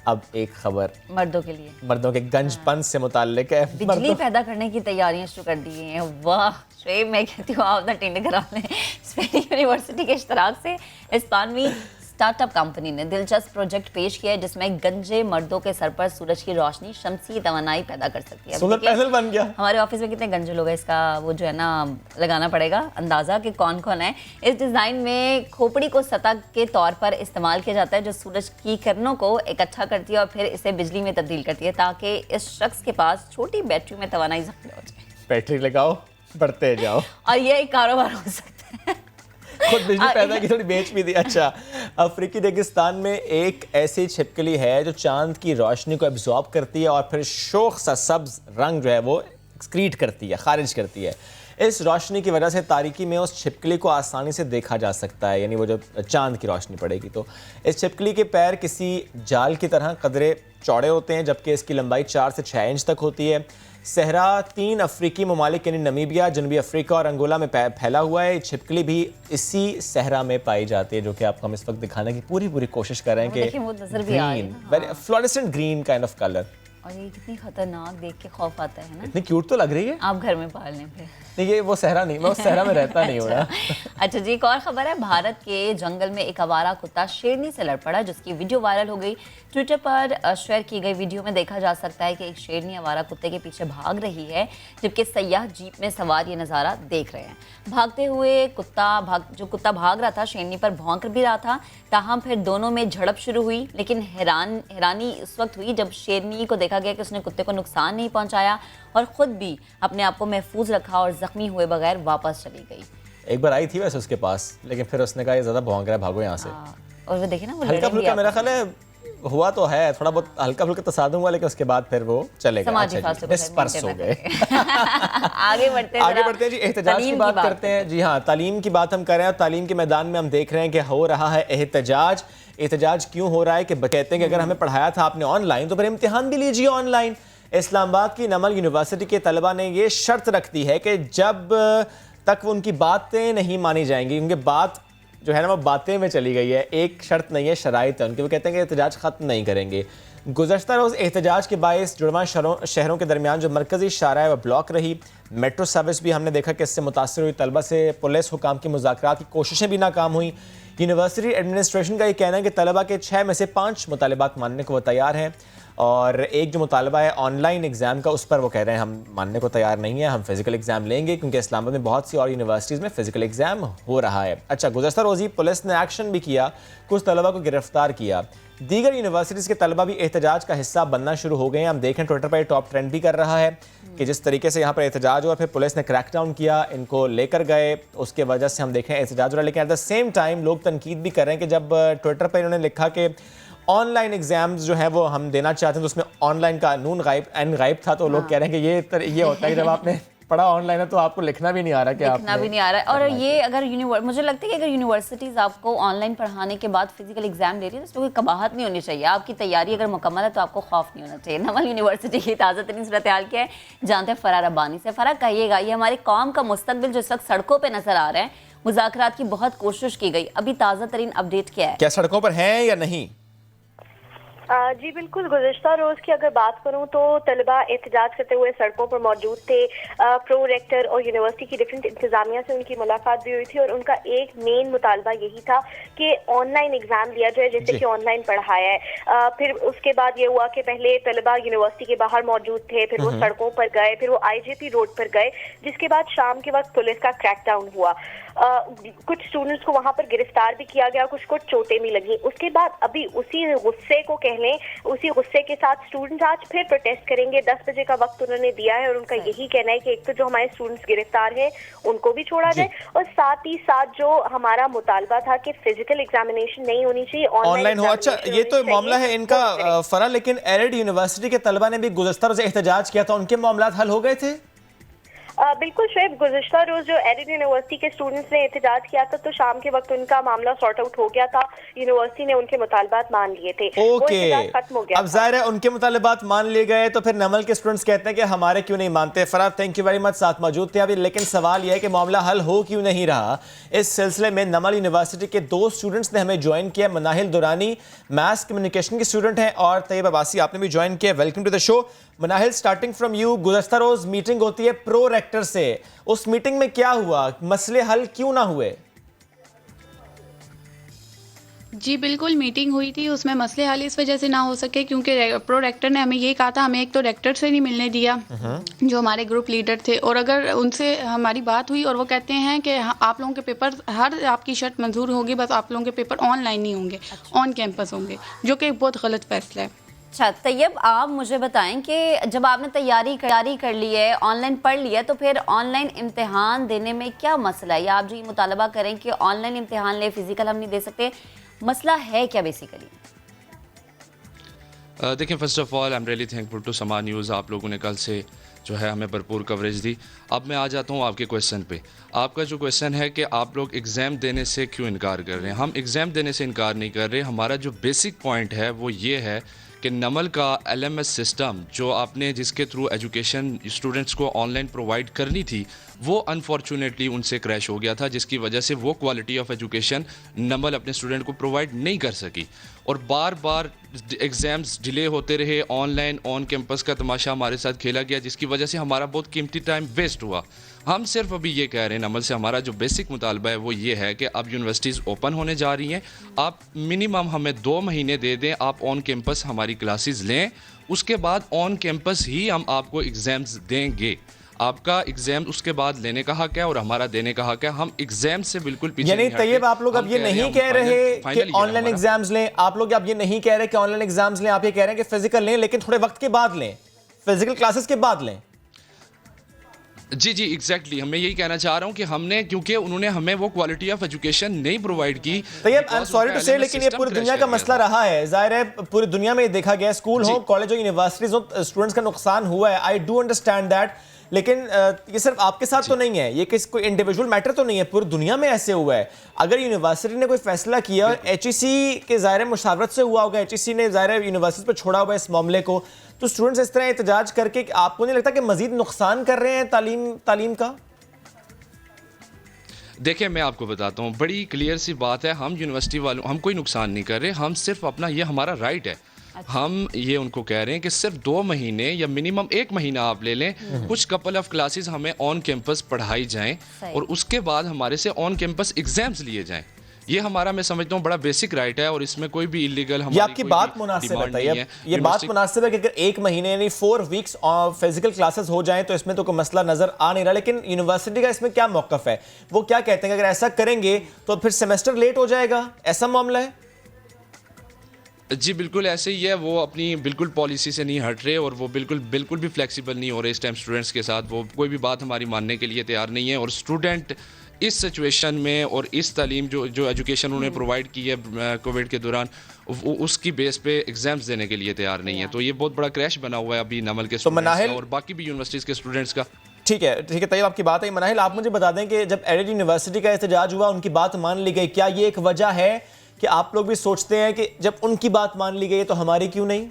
اب ایک خبر مردوں کے لیے, مردوں کے گنج پن سے متعلق ہے. بجلی پیدا کرنے کی تیاریاں شروع کر دی ہیں. واہ شعیب, میں کہتی ہوں آپ ٹینڈر کرا لیں. اسپین یونیورسٹی کے اشتراک سے اسپانوی اسٹارٹ اپ کمپنی نے دلچسپ پروجیکٹ پیش کیا ہے جس میں گنجے مردوں کے سر پر سورج کی روشنی شمسی توانائی پیدا کر سکتی ہے. سولر پینل بن گیا. ہمارے آفس میں کتنے گنجے لوگ ہیں, اس کا وہ جو ہے نا لگانا پڑے گا اندازہ کہ کون کون ہے. اس ڈیزائن میں کھوپڑی کو سطح کے طور پر استعمال کیا جاتا ہے جو سورج کی کرنوں کو اکٹھا کرتی ہے اور پھر اسے بجلی میں تبدیل کرتی ہے تاکہ اس شخص کے پاس چھوٹی بیٹری میں توانائی ذخیرہ ہو جائے. بیٹری لگاؤ, بڑھتے جاؤ, اور یہ ایک کاروبار ہو سکتا ہے. خود بجلی پیدا کی, تھوڑی بیچ بھی دی. اچھا, افریقی ریگستان میں ایک ایسی چھپکلی ہے جو چاند کی روشنی کو ایبزارب کرتی ہے اور پھر شوخ سا سبز رنگ جو ہے وہ ایکسکریٹ کرتی ہے, خارج کرتی ہے. اس روشنی کی وجہ سے تاریکی میں اس چھپکلی کو آسانی سے دیکھا جا سکتا ہے, یعنی وہ جب چاند کی روشنی پڑے گی تو. اس چھپکلی کے پیر کسی جال کی طرح قدرے چوڑے ہوتے ہیں جبکہ اس کی لمبائی 4 سے 6 انچ تک ہوتی ہے. صحرا 3 افریقی ممالک یعنی نمیبیا, جنوبی افریقہ اور انگولا میں پھیلا ہوا ہے. چھپکلی بھی اسی صحرا میں پائی جاتی ہے جو کہ آپ کو ہم اس وقت دکھانے کی پوری کوشش کر رہے ہیں کہ green, fluorescent green kind of colour. اور یہ کتنی خطرناک دیکھ کے خوف آتا ہے نا. اتنی کیوٹ تو لگ رہی ہے. آپ گھر میں پال لیں پھر. نہیں, یہ وہ صحرا نہیں, میں اس صحرا میں رہتا نہیں ہوں نا. اچھا جی, ایک اور خبر ہے. بھارت کے جنگل میں ایک آوارہ کتا شیرنی سے لڑ پڑا جس کی ویڈیو وائرل ہو گئی. ٹویٹر پر شیئر کی گئی ویڈیو میں دیکھا جا سکتا ہے کہ ایک شیرنی آوارہ کتے کے پیچھے بھاگ رہی ہے جبکہ سیاح جیپ میں سوار یہ نظارہ دیکھ رہے ہیں. بھاگتے ہوئے جو کتا بھاگ رہا تھا شیرنی پر بھونک بھی رہا تھا. تاہم پھر دونوں میں جھڑپ شروع ہوئی, لیکن حیرانی اس وقت ہوئی جب شیرنی کو دیکھا گیا کہ اس نے کتے کو نقصان نہیں پہنچایا اور خود بھی اپنے آپ کو محفوظ رکھا اور زخمی ہوئے بغیر واپس چلی گئی. ایک بار آئی تھی ویسے اس کے پاس, لیکن پھر اس نے کہا یہ زیادہ بھونک رہا ہے, بھاگو یہاں سے. اور وہ دیکھیں نا, وہ ہلکا پھلکا میرا خیال ہے ہوا تو ہے, تھوڑا بہت ہلکا پھلکا تصادم ہوا, لیکن اس کے بعد پھر وہ چلے گا. ڈسپرس ہو گئے. آگے بڑھتے ہیں جی, احتجاج کی بات کرتے ہیں. جی ہاں, تعلیم کی بات ہم کر رہے ہیں اور تعلیم کے میدان میں ہم دیکھ رہے ہیں کہ ہو رہا ہے احتجاج. کیوں ہو رہا ہے کہ کہتے ہیں کہ اگر ہمیں پڑھایا تھا آپ نے آن لائن تو پھر امتحان بھی لیجیے آن لائن. اسلام آباد کی نمل یونیورسٹی کے طلبہ نے یہ شرط رکھ دی ہے کہ جب تک ان کی باتیں نہیں مانی جائیں گی، کیونکہ بات جو ہے نا وہ باتیں میں چلی گئی ہے، ایک شرط نہیں ہے، شرائط ہے ان کی، وہ کہتے ہیں کہ احتجاج ختم نہیں کریں گے۔ گزشتہ روز احتجاج کے باعث جڑواں شہروں کے درمیان جو مرکزی شاہراہ ہے وہ بلاک رہی، میٹرو سروس بھی ہم نے دیکھا کہ اس سے متاثر ہوئی، طلبہ سے پولیس حکام کی مذاکرات کی کوششیں بھی ناکام ہوئیں۔ یونیورسٹی ایڈمنسٹریشن کا یہ کہنا ہے کہ طلبہ کے 6 میں سے 5 مطالبات ماننے کو وہ تیار ہیں، اور ایک جو مطالبہ ہے آن لائن ایگزام کا، اس پر وہ کہہ رہے ہیں ہم ماننے کو تیار نہیں ہیں، ہم فزیکل ایگزام لیں گے، کیونکہ اسلام آباد میں بہت سی اور یونیورسٹیز میں فزیکل ایگزام ہو رہا ہے۔ اچھا، گزشتہ روز ہی پولیس نے ایکشن بھی کیا، کچھ طلبہ کو گرفتار کیا۔ دیگر یونیورسٹیز کے طلبہ بھی احتجاج کا حصہ بننا شروع ہو گئے ہیں۔ ہم دیکھیں ٹویٹر پر یہ ٹاپ ٹرینڈ بھی کر رہا ہے کہ جس طریقے سے یہاں پر احتجاج ہوا، پھر پولیس نے کریک ڈاؤن کیا، ان کو لے کر گئے، اس کی وجہ سے ہم دیکھیں احتجاج ہو رہا ہے۔ لیکن ایٹ دا سیم ٹائم لوگ تنقید بھی کر رہے ہیں کہ جب ٹویٹر پر انہوں نے لکھا کہ آن لائن ایگزامز جو ہیں وہ ہم دینا چاہتے ہیں، تو اس میں آن لائن کا نون غائب تھا، تو لوگ کہہ رہے ہیں کہ یہ ہوتا ہے کہ جب آپ نے پڑھا آن لائن ہے تو آپ کو لکھنا بھی نہیں آ رہا، کہ آپ لکھنا بھی نہیں آ رہا ہے۔ اور یہ اگر مجھے لگتا ہے کہ اگر یونیورسٹیز آپ کو آن لائن پڑھانے کے بعد فزیکل ایگزام لے رہی ہے تو اس میں کوئی قباحت نہیں ہونی چاہیے، آپ کی تیاری اگر مکمل ہے تو آپ کو خوف نہیں ہونا چاہیے۔ نمل یونیورسٹی کی تازہ ترین صورتحال کیا ہے جانتے ہیں فرار ابانی سے۔ فرار کہیے گا، یہ ہماری قوم کا مستقبل جو اس وقت سڑکوں پہ نظر آ رہا ہے، مذاکرات کی بہت کوشش کی گئی، ابھی تازہ ترین اپڈیٹ کیا ہے؟ کیا سڑکوں پر ہیں یا نہیں؟ جی بالکل، گزشتہ روز کی اگر بات کروں تو طلبہ احتجاج کرتے ہوئے سڑکوں پر موجود تھے۔ پرو ریکٹر اور یونیورسٹی کی ڈفرینٹ انتظامیہ سے ان کی ملاقات بھی ہوئی تھی، اور ان کا ایک مین مطالبہ یہی تھا کہ آن لائن ایگزام لیا جائے جیسے کہ آن لائن پڑھایا ہے۔ پھر اس کے بعد یہ ہوا کہ پہلے طلبہ یونیورسٹی کے باہر موجود تھے، پھر وہ سڑکوں پر گئے، پھر وہ آئی جے پی روڈ پر گئے، جس کے بعد شام کے وقت پولیس کا کریک ڈاؤن ہوا۔ کچھ اسٹوڈنٹس کو وہاں پر گرفتار بھی کیا گیا، کچھ کو چوٹیں بھی لگیں۔ اس کے بعد ابھی اسی غصے کو کہہ لیں، اسی غصے کے ساتھ اسٹوڈنٹس آج پھر پروٹیسٹ کریں گے۔ 10 بجے کا وقت انہوں نے دیا ہے، اور ان کا یہی کہنا ہے کہ ایک تو جو ہمارے اسٹوڈنٹس گرفتار ہیں ان کو بھی چھوڑا جائے، اور ساتھ ہی ساتھ جو ہمارا مطالبہ تھا کہ فزیکل ایگزامینیشن نہیں ہونی چاہیے، آن لائن ہو۔ اچھا، یہ تو معاملہ ہے ان کا فرا، لیکن ایرڈ یونیورسٹی کے طلبہ نے بھی گزشتہ روز احتجاج کیا تھا، ان کے معاملات حل ہو گئے تھے؟ بالکل شعیب، گزشتہ روز جو ایرڈ یونیورسٹی کے اسٹوڈنٹس نے احتجاج کیا تھا تو شام کے وقت ان کا معاملہ سارٹ آؤٹ ہو گیا تھا، یونیورسٹی نے ان کے مطالبات مان لیے تھے، وہ احتجاج ختم ہو گیا۔ اب ظاہر ہے ان کے مطالبات مان لیے گئے تو پھر نمل کے اسٹوڈنٹس کہتے ہیں کہ ہمارے کیوں نہیں مانتے۔ فرا، تھینک یو ویری مچ، ساتھ موجود تھے ابھی، لیکن سوال یہ ہے کہ معاملہ حل ہو کیوں نہیں رہا؟ اس سلسلے میں نمل یونیورسٹی کے 2 اسٹوڈنٹس نے ہمیں جوائن کیا۔ مناہل دورانی میس کمیونیکیشن کی اسٹوڈنٹ ہیں، اور طیب عباسی آپ نے بھی جوائن کیا۔ Welcome to the show. Manahil, starting from you, گزشتہ روز میٹنگ ہوتی ہے پرو ریکٹر سے، اس میٹنگ میں کیا ہوا؟ مسئلے حل کیوں نہ ہوئے؟ جی بالکل، میٹنگ ہوئی تھی، اس میں مسئلے حل اس وجہ سے نہ ہو سکے کیونکہ پرو ریکٹر نے ہمیں یہ کہا تھا، ہمیں ایک تو ریکٹر سے نہیں ملنے دیا جو ہمارے گروپ لیڈر تھے، اور اگر ان سے ہماری بات ہوئی اور وہ کہتے ہیں کہ آپ لوگوں کے پیپر، ہر آپ کی شرط منظور ہوگی، بس آپ لوگوں کے پیپر آن لائن نہیں ہوں گے، آن کیمپس ہوں گے، جو کہ بہت غلط فیصلہ ہے۔ اچھا طیب، آپ مجھے بتائیں کہ جب آپ نے تیاری کر لی ہے، آن لائن پڑھ لی ہے، تو پھر آن لائن امتحان دینے میں کیا مسئلہ ہے؟ یا آپ جو یہ مطالبہ کریں کہ آن لائن امتحان لیں، فزیکل ہم نہیں دے سکتے، مسئلہ ہے کیا بیسیکلی؟ دیکھیں، first of all I am really thankful to Samaa News, آپ لوگوں نے کل سے جو ہے ہمیں بھرپور کوریج دی۔ اب میں آ جاتا ہوں آپ کے کویشچن پہ۔ آپ کا جو کویشچن ہے کہ آپ لوگ ایگزام دینے سے کیوں انکار کر رہے ہیں، ہم ایگزام دینے سے انکار نہیں کر رہے۔ ہمارا جو بیسک پوائنٹ ہے وہ یہ ہے کہ نمل کا LMS سسٹم جو آپ نے جس کے تھرو ایجوکیشن اسٹوڈنٹس کو آن لائن پرووائڈ کرنی تھی، وہ انفارچونیٹلی ان سے کریش ہو گیا تھا، جس کی وجہ سے وہ کوالٹی آف ایجوکیشن نمل اپنے اسٹوڈنٹ کو پرووائڈ نہیں کر سکی، اور بار بار ایگزامز ڈیلے ہوتے رہے، آن لائن آن کیمپس کا تماشا ہمارے ساتھ کھیلا گیا، جس کی وجہ سے ہمارا بہت قیمتی ٹائم ویسٹ ہوا۔ ہم صرف ابھی یہ کہہ رہے ہیں نمل سے، ہمارا جو بیسک مطالبہ ہے وہ یہ ہے کہ اب یونیورسٹیز اوپن ہونے جا رہی ہیں، آپ منیمم ہمیں 2 مہینے دے دیں، آپ آن کیمپس ہماری کلاسز لیں، اس کے بعد آن کیمپس ہی ہم آپ کو ایگزامز دیں گے۔ آپ کا ایگزام اس کے بعد لینے کا حق ہے اور ہمارا دینے کا حق ہے، ہم ایگزام سے بالکل پیچھے یعنی نہیں ہٹے۔ طیب، آپ لوگ اب یہ نہیں کہہ رہے کہ آن لائن ایگزامز لیں، آپ لوگ اب یہ نہیں کہہ رہے کہ آن لائن ایگزامز لیں، آپ یہ کہہ رہے ہیں کہ فزیکل لیں، لیکن تھوڑے وقت کے بعد لیں، فزیکل کلاسز کے بعد لیں۔ جی ایگزیکٹلی، میں یہی کہنا چاہ رہا ہوں کہ ہم نے، کیونکہ انہوں نے ہمیں وہ کوالٹی آف ایجوکیشن نہیں پرووائڈ کی۔ طیب، آئی ایم سوری ٹو سے، لیکن یہ پوری دنیا کا مسئلہ رہا ہے، ظاہر ہے پوری دنیا میں یہ دیکھا گیا، اسکول ہو، کالج ہو، یونیورسٹیز ہو، اسٹوڈنٹس کا نقصان ہوا ہے۔ آئی ڈو انڈرسٹینڈ دیٹ لیکن یہ صرف آپ کے ساتھ تو نہیں ہے, یہ کوئی انڈیویجول میٹر تو نہیں ہے, پوری دنیا میں ایسے ہوا ہے. اگر یونیورسٹی نے کوئی فیصلہ کیا اور ایچ ای سی کے ظاہر مشاورت سے ہوا ہوگا, ایچ ای سی نے ظاہر یونیورسٹی پہ چھوڑا ہوا ہے اس معاملے کو, تو اسٹوڈنٹس اس طرح احتجاج کر کے آپ کو نہیں لگتا کہ مزید نقصان کر رہے ہیں تعلیم کا؟ دیکھیں میں آپ کو بتاتا ہوں, بڑی کلیئر سی بات ہے, ہم یونیورسٹی والوں ہم کوئی نقصان نہیں کر رہے, ہم صرف اپنا یہ ہمارا رائٹ ہے, ہم یہ ان کو کہہ رہے ہیں کہ صرف 2 مہینے یا منیمم 1 مہینہ آپ لے لیں, کچھ کپل آف کلاسز ہمیں آن کیمپس پڑھائی جائیں اور اس کے بعد ہمارے سے آن کیمپس ایگزامز لیے جائیں. یہ ہمارا میں سمجھتا ہوں بڑا بیسک رائٹ ہے اور اس میں کوئی بھی اللیگل ہماری یہ آپ کی بات مناسب ہے, یہ بات مناسب ہے کہ اگر 1 مہینے یعنی 4 ویکس فزیکل کلاسز ہو جائیں تو اس میں تو کوئی مسئلہ نظر آ نہیں رہا, لیکن یونیورسٹی کا اس میں کیا موقف ہے, وہ کیا کہتے ہیں کہ اگر ایسا کریں گے تو پھر سیمسٹر لیٹ ہو جائے گا, ایسا معاملہ ہے؟ جی بالکل ایسے ہی ہے, وہ اپنی بالکل پالیسی سے نہیں ہٹ رہے اور وہ بالکل بھی فلیکسیبل نہیں ہو رہے اس ٹائم اسٹوڈنٹس کے ساتھ, وہ کوئی بھی بات ہماری ماننے کے لیے تیار نہیں ہے. اور اسٹوڈنٹ اس سچویشن میں اور اس تعلیم جو ایجوکیشن انہوں نے پرووائڈ کی ہے کووڈ کے دوران, اس کی بیس پہ ایگزامز دینے کے لیے تیار نہیں ہے. تو یہ بہت بڑا کریش بنا ہوا ہے ابھی نمل کے اسٹوڈنٹس کا اور باقی بھی یونیورسٹیز کے اسٹوڈنٹس کا. ٹھیک ہے طیب, آپ کی بات ہے. مناہل آپ مجھے بتا دیں کہ جب ایڈیڈ یونیورسٹی کا احتجاج ہوا, ان کی بات مان لی گئی, کیا یہ ایک وجہ ہے کہ آپ لوگ بھی سوچتے ہیں کہ جب ان کی بات مان لی گئی تو ہماری کیوں نہیں؟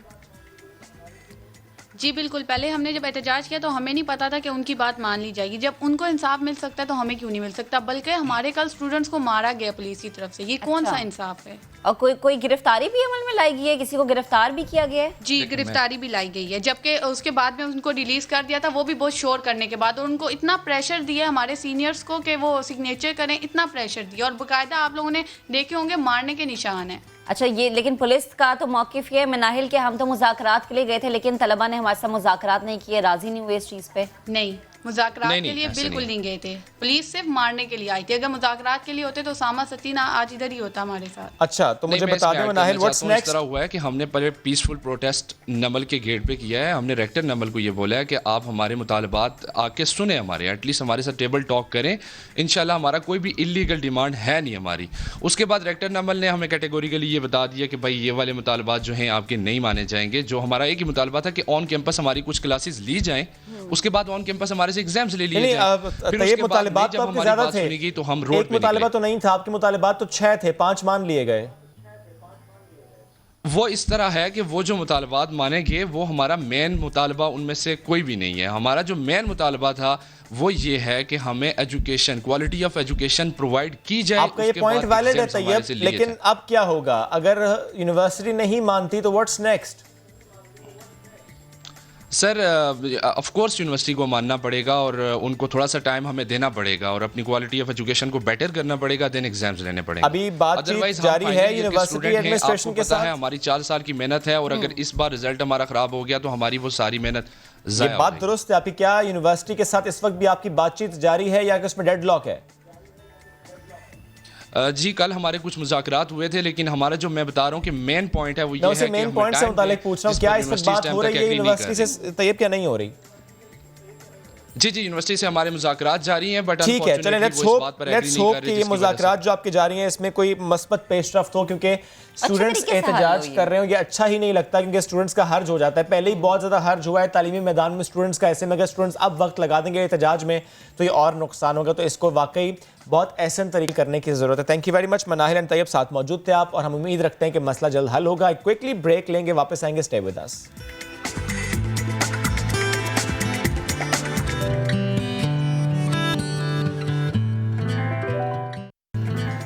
جی بالکل, پہلے ہم نے جب احتجاج کیا تو ہمیں نہیں پتا تھا کہ ان کی بات مان لی جائے گی. جب ان کو انصاف مل سکتا ہے تو ہمیں کیوں نہیں مل سکتا, بلکہ ہمارے کل اسٹوڈنٹس کو مارا گیا پولیس کی طرف سے, یہ کون سا انصاف ہے؟ اور کوئی گرفتاری بھی عمل میں لائی گئی ہے, کسی کو گرفتار بھی کیا گیا ہے؟ جی گرفتاری بھی لائی گئی ہے, جبکہ اس کے بعد میں ان کو ریلیز کر دیا تھا, وہ بھی بہت شور کرنے کے بعد, اور ان کو اتنا پریشر دیا ہمارے سینئرز کو کہ وہ سگنیچر کریں, اتنا پریشر دیا, اور باقاعدہ آپ لوگوں نے دیکھے ہوں گے مارنے کے نشان ہیں. اچھا, یہ لیکن پولیس کا تو موقف یہ ہے مناہل کہ ہم تو مذاکرات کے لیے گئے تھے لیکن طلبہ نے ہمارے ساتھ مذاکرات نہیں کیے, راضی نہیں ہوئے اس چیز پہ. نہیں, مذاکرات کے لیے بالکل نہیں گئے تھے, پولیس صرف مارنے کے لیے آئی تھی. اگر مذاکرات کے لیے ہوتے تو اسامہ ستینہ آج ادھر ہی ہوتا ہمارے ساتھ. اچھا, تو مجھے بتا دیں مناہل واٹس نیکسٹ. اس طرح ہوا ہے کہ ہم نے پہلے پیسفل پروٹیسٹ نمل کے گیٹ پہ کیا ہے, ہم نے ریکٹر نمل کو یہ بولا ہے کہ آپ ہمارے مطالبات آ کے سنیں, ہمارے ایٹ لیسٹ ہمارے ساتھ ٹیبل ٹاک کریں, انشاءاللہ ہمارا کوئی بھی اللیگل ڈیمانڈ ہے نہیں ہماری. اس کے بعد ریکٹر نمل نے ہمیں کیٹیگوریکلی یہ بتا دیا کہ بھائی یہ والے مطالبات جو ہیں آپ کے نہیں مانے جائیں گے. جو ہمارا ایک ہی مطالبہ تھا کہ آن کیمپس ہماری کچھ کلاسز لی جائیں, اس کے بعد آن کیمپس ہمارے سے ایگزامز لے لیے جائیں. طیب مطالبات تو آپ کے زیادہ تھے, ایک مطالبہ تو نہیں تھا, آپ کے مطالبات تو 6 تھے, 5 مان لیے گئے. وہ اس طرح ہے کہ وہ جو مطالبات مانیں گے وہ ہمارا مین مطالبہ ان میں سے کوئی بھی نہیں ہے. ہمارا جو مین مطالبہ تھا وہ یہ ہے کہ ہمیں education, quality of education provide کی جائے. آپ کا یہ پوائنٹ ویلڈ ہے طیب, لیکن اب کیا ہوگا اگر یونیورسٹی نہیں مانتی تو what's next? Sir of course university کو ماننا پڑے گا اور ان کو تھوڑا سا ٹائم ہمیں دینا پڑے گا اور اپنی کوالٹی آف ایجوکیشن کو بیٹر کرنا پڑے گا, دین ایگزامز لینے پڑیں گے. ابھی بات چیت جاری ہے یونیورسٹی ایڈمنسٹریشن کے ساتھ, ہماری 4 سال کی محنت ہے اور اگر اس بار رزلٹ ہمارا خراب ہو گیا تو ہماری وہ ساری محنت ضائع. یہ بات درست ہے آپ کی, کیا یونیورسٹی کے ساتھ اس وقت بھی آپ کی بات چیت جاری ہے یا کہ اس میں ڈیڈ لاک ہے؟ جی کل ہمارے کچھ مذاکرات ہوئے تھے, لیکن ہمارا جو میں بتا رہا ہوں کہ مین پوائنٹ ہے وہ یہ ہے کہ مین پوائنٹ سے متعلق پوچھ رہا ہوں, کیا اس وقت بات ہو رہی ہے یونیورسٹی سے طیب کیا نہیں ہو رہی؟ جی یونیورسٹی سے ہمارے مذاکرات جاری ہیں, بٹ ٹھیک ہے چلیں لیٹس ہوپ کہ یہ مذاکرات جو آپ کے جاری ہیں اس میں کوئی مثبت پیش رفت ہو, کیونکہ اسٹوڈنٹس احتجاج کر رہے ہوں, یہ اچھا ہی نہیں لگتا کیونکہ اسٹوڈنٹس کا حرج ہو جاتا ہے. پہلے ہی بہت زیادہ حرج ہوا ہے تعلیمی میدان میں اسٹوڈنٹس کا, ایسے میں اگر اسٹوڈنٹس اب وقت لگا دیں گے احتجاج میں تو یہ اور نقصان ہوگا. تو اس کو واقعی بہت احسن طریقے کرنے کی ضرورت ہے. Thank you very much Manahil and Tayyab, ساتھ موجود تھے آپ, اور ہم امید رکھتے ہیں کہ مسئلہ جلد حل ہوگا. ایک کوئکلی بریک لیں گے, واپس آئیں گے, stay with us.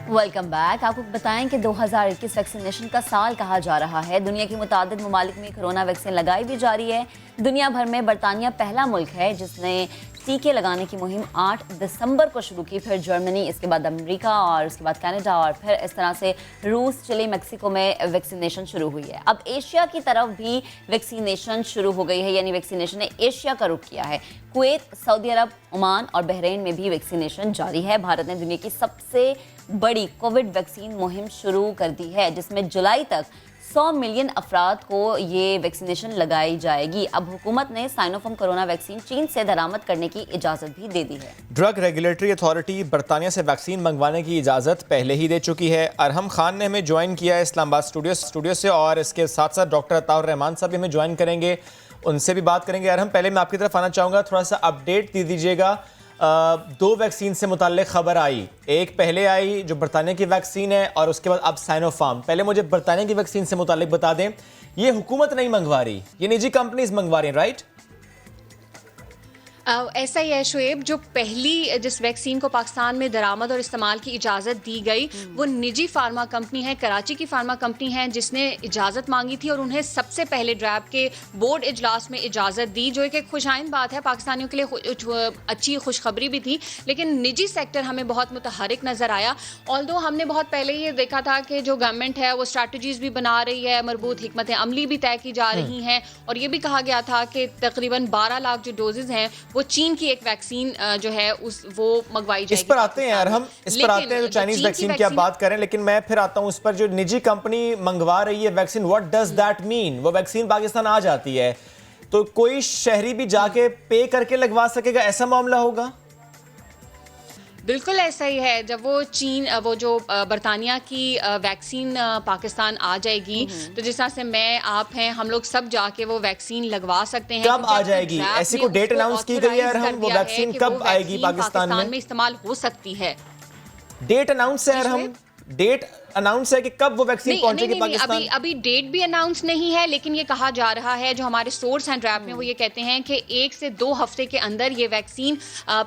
Welcome back. آپ کو بتائیں کہ 2021 ویکسینیشن کا سال کہا جا رہا ہے. دنیا کے متعدد ممالک میں کرونا ویکسین لگائی بھی جا رہی ہے. دنیا بھر میں برطانیہ پہلا ملک ہے جس نے ٹیکے لگانے کی مہم 8 دسمبر کو شروع کی, پھر جرمنی, اس کے بعد امریکہ اور اس کے بعد کینیڈا, اور پھر اس طرح سے روس, چلی, میکسیکو میں ویکسینیشن شروع ہوئی ہے. اب ایشیا کی طرف بھی ویکسینیشن شروع ہو گئی ہے, یعنی ویکسینیشن نے ایشیا کا رخ کیا ہے. کویت, سعودی عرب, عمان اور بحرین میں بھی ویکسینیشن جاری ہے. بھارت نے دنیا کی سب سے بڑی کووڈ ویکسین مہم شروع کر دی ہے جس میں جولائی تک 100 ملین افراد کو یہ ویکسینیشن لگائی جائے گی. اب حکومت نے سائنوفارم کرونا ویکسین چین سے درآمد کرنے کی اجازت بھی دے دی ہے. ڈرگ ریگولیٹری اتھارٹی برطانیہ سے ویکسین منگوانے کی اجازت پہلے ہی دے چکی ہے. ارحم خان نے ہمیں جوائن کیا ہے اسلام آباد اسٹوڈیو سے, اور اس کے ساتھ ساتھ ڈاکٹر عطاء الرحمان صاحب بھی ہمیں جوائن کریں گے. ان سے بھی بات کریں گے. ارحم, پہلے میں آپ کی طرف آنا چاہوں گا, تھوڑا سا اپڈیٹ دے دیجیے گا. 2 ویکسین سے متعلق خبر آئی, ایک پہلے آئی جو برطانیہ کی ویکسین ہے, اور اس کے بعد اب سائنو فارم. پہلے مجھے برطانیہ کی ویکسین سے متعلق بتا دیں, یہ حکومت نہیں منگوا رہی, یہ نجی کمپنیز منگوا رہی ہیں, رائٹ؟ ایسا ہی ہے شعیب, جو پہلی جس ویکسین کو پاکستان میں درآمد اور استعمال کی اجازت دی گئی وہ نجی فارما کمپنی ہے, کراچی کی فارما کمپنی ہے, جس نے اجازت مانگی تھی اور انہیں سب سے پہلے ڈریپ کے بورڈ اجلاس میں اجازت دی, جو ایک خوشائند بات ہے پاکستانیوں کے لیے, اچھی خوشخبری بھی تھی. لیکن نجی سیکٹر ہمیں بہت متحرک نظر آیا. آلدو ہم نے بہت پہلے یہ دیکھا تھا کہ جو گورنمنٹ ہے وہ اسٹریٹجیز بھی بنا رہی ہے, مربوط حکمت عملی بھی طے کی جا رہی ہیں, اور یہ بھی کہا گیا تھا کہ تقریباً 12 لاکھ جو ڈوزز ہیں وہ چین کی ایک ویکسین جو ہے وہ منگوائی جائے گی. اس پر آتے ہیں ارحم, اس پر آتے ہیں جو چائنیز ویکسین کی آپ بات کریں, لیکن میں پھر آتا ہوں اس پر جو نجی کمپنی منگوا رہی ہے ویکسین. واٹ ڈز دیٹ مین؟ وہ ویکسین پاکستان آ جاتی ہے تو کوئی شہری بھی جا کے پے کر کے لگوا سکے گا, ایسا معاملہ ہوگا؟ بالکل ایسا ہی ہے. جب وہ جو برطانیہ کی ویکسین پاکستان آ جائے گی تو جس طرح سے میں آپ ہیں ہم لوگ سب جا کے وہ ویکسین لگوا سکتے ہیں. کب آ جائے گی؟ ایسی کوئی ڈیٹ اناؤنس کی گئی ہے ارحم؟ وہ ویکسین کب آئے گی پاکستان میں استعمال ہو سکتی ہے؟ ڈیٹ اناؤنس ہے ارحم, ڈیٹ اناؤنس ہے کہ کب وہ ویکسین پہنچے گی پاکستان؟ ابھی ڈیٹ بھی اناؤنس نہیں ہے, لیکن یہ کہا جا رہا ہے, جو ہمارے سورس ہیں ڈریپ میں وہ یہ کہتے ہیں کہ 1 سے 2 ہفتے کے اندر یہ ویکسین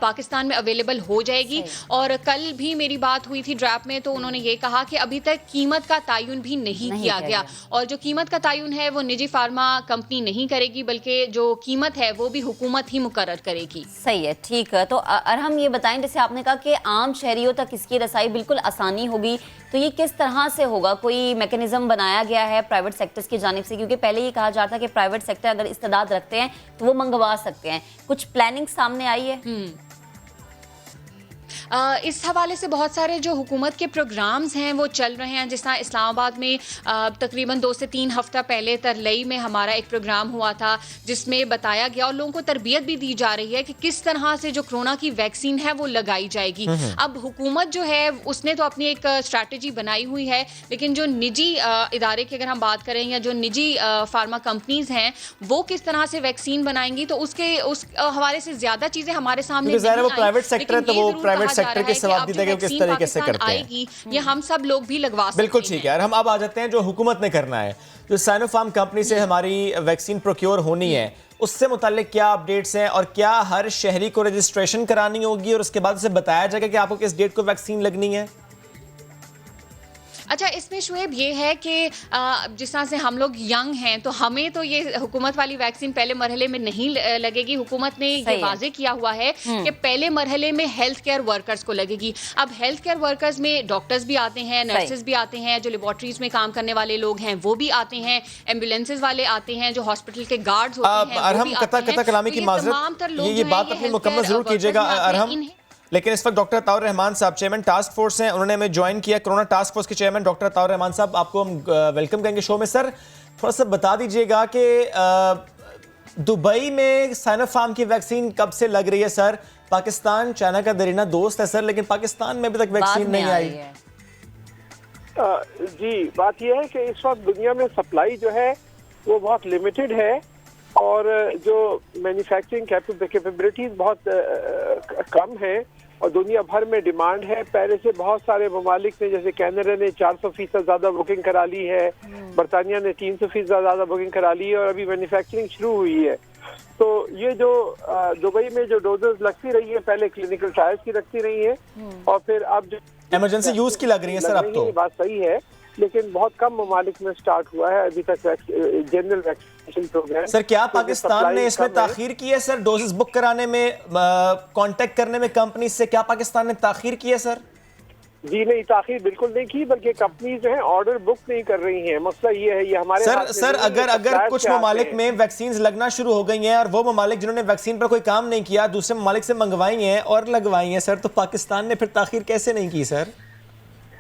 پاکستان میں اویلیبل ہو جائے گی. اور کل بھی میری بات ہوئی تھی ڈریپ میں, تو انہوں نے یہ کہا کہ ابھی تک قیمت کا تعین بھی نہیں کیا گیا, اور جو قیمت کا تعین ہے وہ نجی فارما کمپنی نہیں کرے گی, بلکہ جو قیمت ہے وہ بھی حکومت ہی مقرر کرے گی. صحیح ہے, ٹھیک ہے. تو ارحم یہ بتائیں, جیسے آپ نے کہا کہ عام شہریوں تک اس کی رسائی بالکل آسانی ہوگی, تو یہ کس طرح سے ہوگا؟ کوئی میکنزم بنایا گیا ہے پرائیویٹ سیکٹرز کی جانب سے؟ کیونکہ پہلے یہ کہا جاتا ہے کہ پرائیویٹ سیکٹر اگر استعداد رکھتے ہیں تو وہ منگوا سکتے ہیں. کچھ پلاننگ سامنے آئی ہے؟ اس حوالے سے بہت سارے جو حکومت کے پروگرامز ہیں وہ چل رہے ہیں. جس طرح اسلام آباد میں تقریباً 2 سے 3 ہفتہ پہلے ترلئی میں ہمارا ایک پروگرام ہوا تھا, جس میں بتایا گیا اور لوگوں کو تربیت بھی دی جا رہی ہے کہ کس طرح سے جو کرونا کی ویکسین ہے وہ لگائی جائے گی. اب حکومت جو ہے اس نے تو اپنی ایک اسٹریٹجی بنائی ہوئی ہے, لیکن جو نجی ادارے کی اگر ہم بات کریں یا جو نجی فارما کمپنیز ہیں وہ کس طرح سے ویکسین بنائیں گی, تو اس حوالے سے زیادہ چیزیں ہمارے سامنے نہیں آئیں. پرائیویٹ سیکٹر ہے تو وہ پرائیویٹ سیکٹر کے ثواب دی دے گا کس طریقے سے کرتے ہیں, یہ ہم سب لوگ بھی لگوا سکتے ہیں. بالکل ٹھیک ہے. اور ہم اب آ جاتے ہیں جو حکومت نے کرنا ہے, جو سائنو فارم کمپنی سے ہماری ویکسین پروکیور ہونی ہے, اس سے متعلق کیا اپڈیٹس ہیں, اور کیا ہر شہری کو رجسٹریشن کرانی ہوگی اور اس کے بعد اسے بتایا جائے گا کہ آپ کو کس ڈیٹ کو ویکسین لگنی ہے؟ اچھا, اس میں شعیب یہ ہے کہ جس طرح سے ہم لوگ ینگ ہیں تو ہمیں تو یہ حکومت والی ویکسین پہلے مرحلے میں نہیں لگے گی. حکومت نے یہ واضح کیا ہوا ہے کہ پہلے مرحلے میں ہیلتھ کیئر ورکرز کو لگے گی. اب ہیلتھ کیئر ورکرز میں ڈاکٹرز بھی آتے ہیں, نرسز بھی آتے ہیں, جو لیبارٹریز میں کام کرنے والے لوگ ہیں وہ بھی آتے ہیں, ایمبولینسز والے آتے ہیں, جو ہاسپٹل کے گارڈز ہوتے ہیں وہ بھی آتے ہیں. کلامی کی معذرت, یہ بات اپنی مکمل ضرور کیجیے گا ارحم, لیکن اس وقت ڈاکٹر عطاء الرحمان صاحب چیئرمین ٹاسک فورس ہیں, انہوں نے ہمیں جوائن کیا. کرونا ٹاسک فورس کے چیئرمین ڈاکٹر عطاء الرحمان صاحب, آپ کو ہم ویلکم کریں گے شو میں. سر تھوڑا سا بتا دیجئے گا کہ دبئی میں سائنو فارم کی ویکسین کب سے لگ رہی ہے سر؟ پاکستان چائنا کا دیرینہ دوست ہے سر, لیکن پاکستان میں ابھی تک ویکسین نہیں آئی. جی بات یہ ہے کہ اس وقت دنیا میں سپلائی جو ہے وہ بہت لمیٹڈ ہے, اور جو مینوفیکچرنگ کیپیبلٹیز بہت کم ہے, اور دنیا بھر میں ڈیمانڈ ہے. پہلے سے بہت سارے ممالک نے, جیسے کینیڈا نے 400% زیادہ بکنگ کرا لی ہے, برطانیہ نے 300% زیادہ بکنگ کرا لی ہے, اور ابھی مینوفیکچرنگ شروع ہوئی ہے. تو یہ جو دبئی میں جو ڈوزز لگتی رہی ہے, پہلے کلینکل ٹرائلز کی لگتی رہی ہے, اور پھر اب جو ایمرجنسی یوز کی لگ رہی ہے سر. اب تو بات صحیح ہے, لیکن بہت کم ممالک میں سٹارٹ ہوا ہے ابھی تک جنرل ویکسینیشن پروگرام. سر کیا پاکستان نے اس میں تاخیر کی ہے سر, ڈوزز بک کرانے میں, کانٹیکٹ کرنے میں کمپنیز سے, کیا پاکستان نے تاخیر کی ہے سر؟ جی نہیں, تاخیر بالکل نہیں کی, بلکہ کمپنیز جو ہیں آرڈر بک نہیں کر رہی ہیں. مسئلہ یہ ہے, یہ ہمارے سر اگر کچھ ممالک میں ویکسینز لگنا شروع ہو گئی ہیں, اور وہ ممالک جنہوں نے ویکسین پر کوئی کام نہیں کیا دوسرے ممالک سے منگوائی ہیں اور لگوائی ہیں سر, تو پاکستان نے پھر تاخیر کیسے نہیں کی سر؟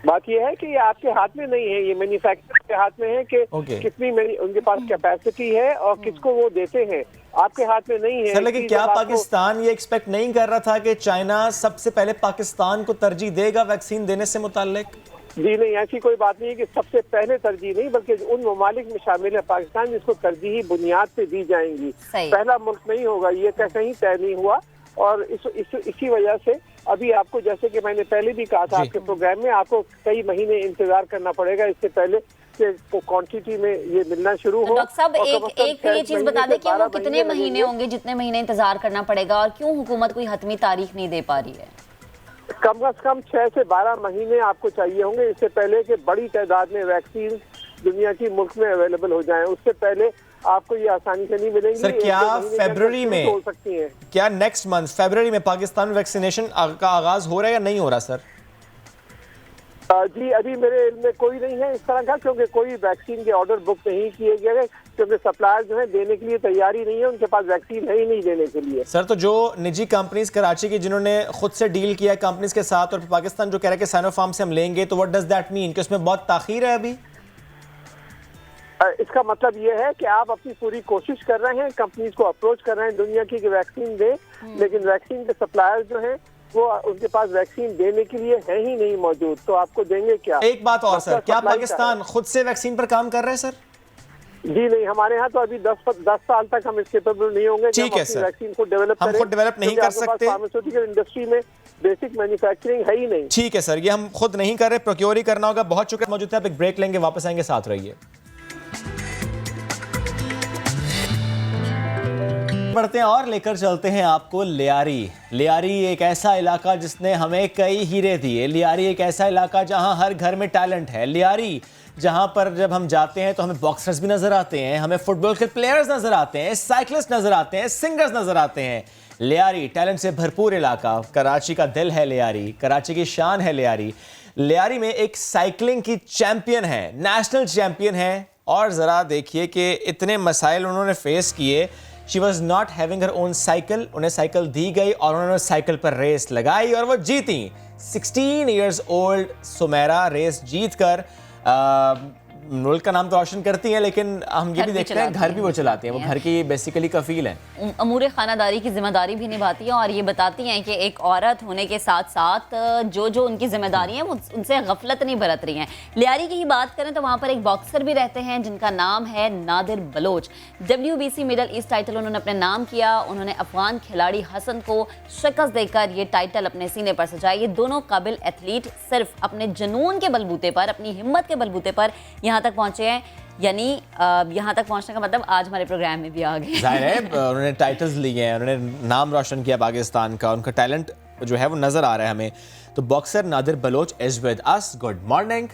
بات یہ ہے کہ یہ آپ کے ہاتھ میں نہیں ہے, یہ مینوفیکچرر کے ہاتھ میں ہے کہ کتنی ان کے پاس کیپیسٹی ہے اور کس کو وہ دیتے ہیں, آپ کے ہاتھ میں نہیں ہے. سر لیکن کیا پاکستان یہ ایکسپیکٹ نہیں کر رہا تھا کہ چائنا سب سے پہلے پاکستان کو ترجیح دے گا ویکسین دینے سے متعلق؟ جی نہیں، ایسی کوئی بات نہیں ہے کہ سب سے پہلے ترجیح نہیں، بلکہ ان ممالک میں شامل ہے پاکستان جس کو ترجیحی بنیاد پہ دی جائیں گی. پہلا ملک نہیں ہوگا، یہ کہیں طے نہیں ہوا. اور اسی وجہ سے ابھی آپ کو، جیسے کہ میں نے پہلے بھی کہا تھا آپ کے پروگرام میں، آپ کو کئی مہینے انتظار کرنا پڑے گا اس سے پہلے کہ کوانٹٹی میں یہ ملنا شروع ہو. ڈاکٹر صاحب ایک یہ چیز بتا دیں کہ وہ کتنے مہینے ہوں گے جتنے مہینے انتظار کرنا پڑے گا، اور کیوں حکومت کوئی حتمی تاریخ نہیں دے پا رہی ہے؟ کم از کم 6 سے 12 مہینے آپ کو چاہیے ہوں گے اس سے پہلے کہ بڑی تعداد میں ویکسین دنیا کی ملک میں اویلیبل ہو جائیں. اس سے پہلے آپ کو یہ آسانی سے نہیں ملیں گی. سر کیا فیبرری میں، کیا نیکسٹ منتھ فیبرری میں پاکستان ویکسینیشن کا آغاز ہو رہا ہے یا نہیں ہو رہا سر؟ جی ابھی میرے علم میں کوئی نہیں ہے اس طرح کا، کیونکہ کوئی ویکسین کے آرڈر بک نہیں کیے گئے، کیونکہ سپلائر جو ہے دینے کے لیے تیاری نہیں ہے، ان کے پاس ویکسین ہے ہی نہیں دینے کے لیے. سر تو جو نجی کمپنیز کراچی کی جنہوں نے خود سے ڈیل کیا ہے کمپنیز کے ساتھ، اور پاکستان جو کہہ رہا ہے کہ سائنو فارم سے ہم لیں گے، تو what does that mean کہ اس میں بہت تاخیر ہے ابھی؟ اس کا مطلب یہ ہے کہ آپ اپنی پوری کوشش کر رہے ہیں، کمپنیز کو اپروچ کر رہے ہیں دنیا کی کہ ویکسین دیں، لیکن ویکسین کے سپلائر جو ہیں وہ ان کے پاس ویکسین دینے کے لیے ہے ہی نہیں موجود، تو آپ کو دیں گے کیا؟ ایک بات اور سر، کیا پاکستان خود سے ویکسین پر کام کر رہے ہیں سر؟ جی نہیں، ہمارے ہاں تو ابھی 10 سال تک ہم اس کیپیبل نہیں ہوں گے. ٹھیک ہے سر، ویکسین کو ڈیولپ ہم خود ڈیولپ نہیں کر سکتے، فارماسیوٹیکل انڈسٹری میں بیسک مینوفیکچرنگ ہے ہی نہیں. ٹھیک ہے سر، یہ ہم خود نہیں کر رہے، پروکیور ہی کرنا ہوگا. بہت شکریہ موجود ہے، آپ ایک بریک لیں گے، واپس آئیں گے، ساتھ رہیے. بڑھتے ہیں اور لے کر چلتے ہیں آپ کو لیاری. لیاری ایک ایسا علاقہ جس نے ہمیں کئی ہیرے دیے. لیاری ایک ایسا علاقہ جہاں ہر گھر میں ٹیلنٹ ہے. لیاری جہاں پر جب ہم جاتے ہیں تو ہمیں باکسرز بھی نظر آتے ہیں، ہمیں فٹ بال کے پلیئرز نظر آتے ہیں، سائیکلسٹ نظر آتے ہیں، سنگرز نظر آتے ہیں. لیاری ٹیلنٹ سے بھرپور علاقہ، کراچی کا دل ہے لیاری، کراچی کی شان ہے لیاری. لیاری میں ایک سائیکلنگ کی چیمپئن ہے، نیشنل چیمپئن ہے، اور ذرا دیکھیے کہ اتنے مسائل انہوں نے فیس کیے. She was not having her own cycle. انہیں سائیکل دی گئی اور انہوں نے سائیکل پر ریس لگائی اور وہ جیتیں. 16 years old سمیرہ ریس جیت کر ملک کا نام تو روشن کرتی ہیں، لیکن ہم یہ بھی دیکھتے ہیں گھر بھی وہ چلاتی ہیں، وہ گھر کی بیسیکلی کفیل ہیں، امور خانہ داری کی ذمہ داری بھی نبھاتی ہیں، اور یہ بتاتی ہیں کہ ایک عورت ہونے کے ساتھ ساتھ جو ان کی ذمہ داری ہیں وہ ان سے غفلت نہیں برت رہی ہیں. لیاری کی ہی بات کریں تو وہاں پر ایک باکسر بھی رہتے ہیں جن کا نام ہے Nadir Baloch. WBC middle east title انہوں نے اپنے نام کیا. انہوں نے افغان کھلاڑی حسن کو شکست دے کر یہ ٹائٹل اپنے سینے پر سجایا. یہ دونوں قابل ایتھلیٹ صرف اپنے جنون کے بلبوتے پر، اپنی ہمت کے بلبوتے پر یہاں تک پہنچے ہیں. یعنی یہاں تک پہنچنے کا مطلب آج ہمارے پروگرام میں بھی آ گئے. ظاہر ہے انہوں نے ٹائٹلز لیے ہیں، انہوں نے نام روشن کیا پاکستان کا، ان کا ٹیلنٹ جو ہے وہ نظر آ رہا ہے ہمیں. تو boxer Nadir Baloch is with us. Good morning.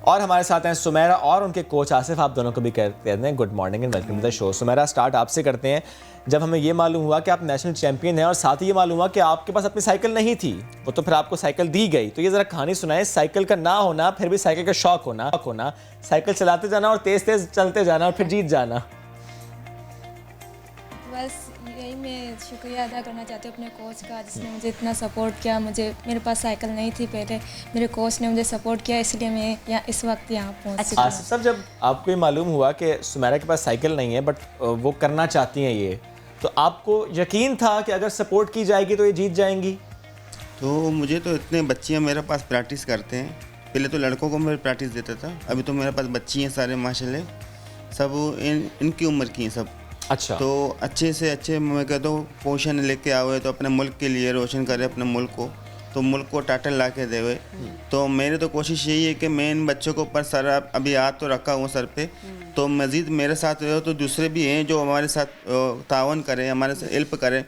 اور ہمارے ساتھ ہیں سمیرہ اور ان کے کوچ آصف. آپ دونوں کو بھی کہتے ہیں good morning and welcome to the show. Sameera start آپ سے کرتے ہیں. جب ہمیں یہ معلوم ہوا کہ آپ نیشنل چیمپئن ہیں اور ساتھ ہی یہ معلوم ہوا کہ آپ کے پاس اپنی سائیکل نہیں تھی، وہ تو پھر آپ کو سائیکل دی گئی، تو یہ ذرا کہانی سنائیں. سائیکل کا نہ ہونا، پھر بھی سائیکل کا شوق ہونا، سائیکل چلاتے جانا اور تیز تیز چلتے جانا اور پھر جیت جانا. بس یہی میں شکریہ ادا کرنا چاہتی ہوں اپنے کوچ کا جس نے مجھے اتنا سپورٹ کیا. میرے پاس سائیکل نہیں تھی پہلے، میرے کوچ نے مجھے سپورٹ کیا، اس لیے میں اس وقت یہاں پہنچی. آصف صاحب، جب آپ کو یہ معلوم ہوا کہ سمیرہ کے پاس سائیکل نہیں ہے بٹ وہ کرنا چاہتی ہیں یہ، تو آپ کو یقین تھا کہ اگر سپورٹ کی جائے گی تو یہ جیت جائیں گی؟ تو مجھے تو اتنے بچیاں میرے پاس پریکٹس کرتے ہیں. پہلے تو لڑکوں کو میں پریکٹس دیتا تھا، ابھی تو میرے پاس بچی ہیں سارے ماشاءاللہ، سب ان کی عمر کی ہیں سب. اچھا، تو اچھے سے اچھے میں کہتا ہوں پوزیشن لے کے آئے تو اپنے ملک کے لیے روشن کرے اپنے ملک کو، تو ملک کو ٹائٹل لا کے دے ہوئے. تو میری تو کوشش یہی ہے کہ میں ان بچوں کو اوپر سر ابھی ہاتھ تو رکھا ہوں سر پہ، تو مزید میرے ساتھ رہے تو دوسرے بھی ہیں جو ہمارے ساتھ تعاون کریں، ہمارے ساتھ ہیلپ کریں.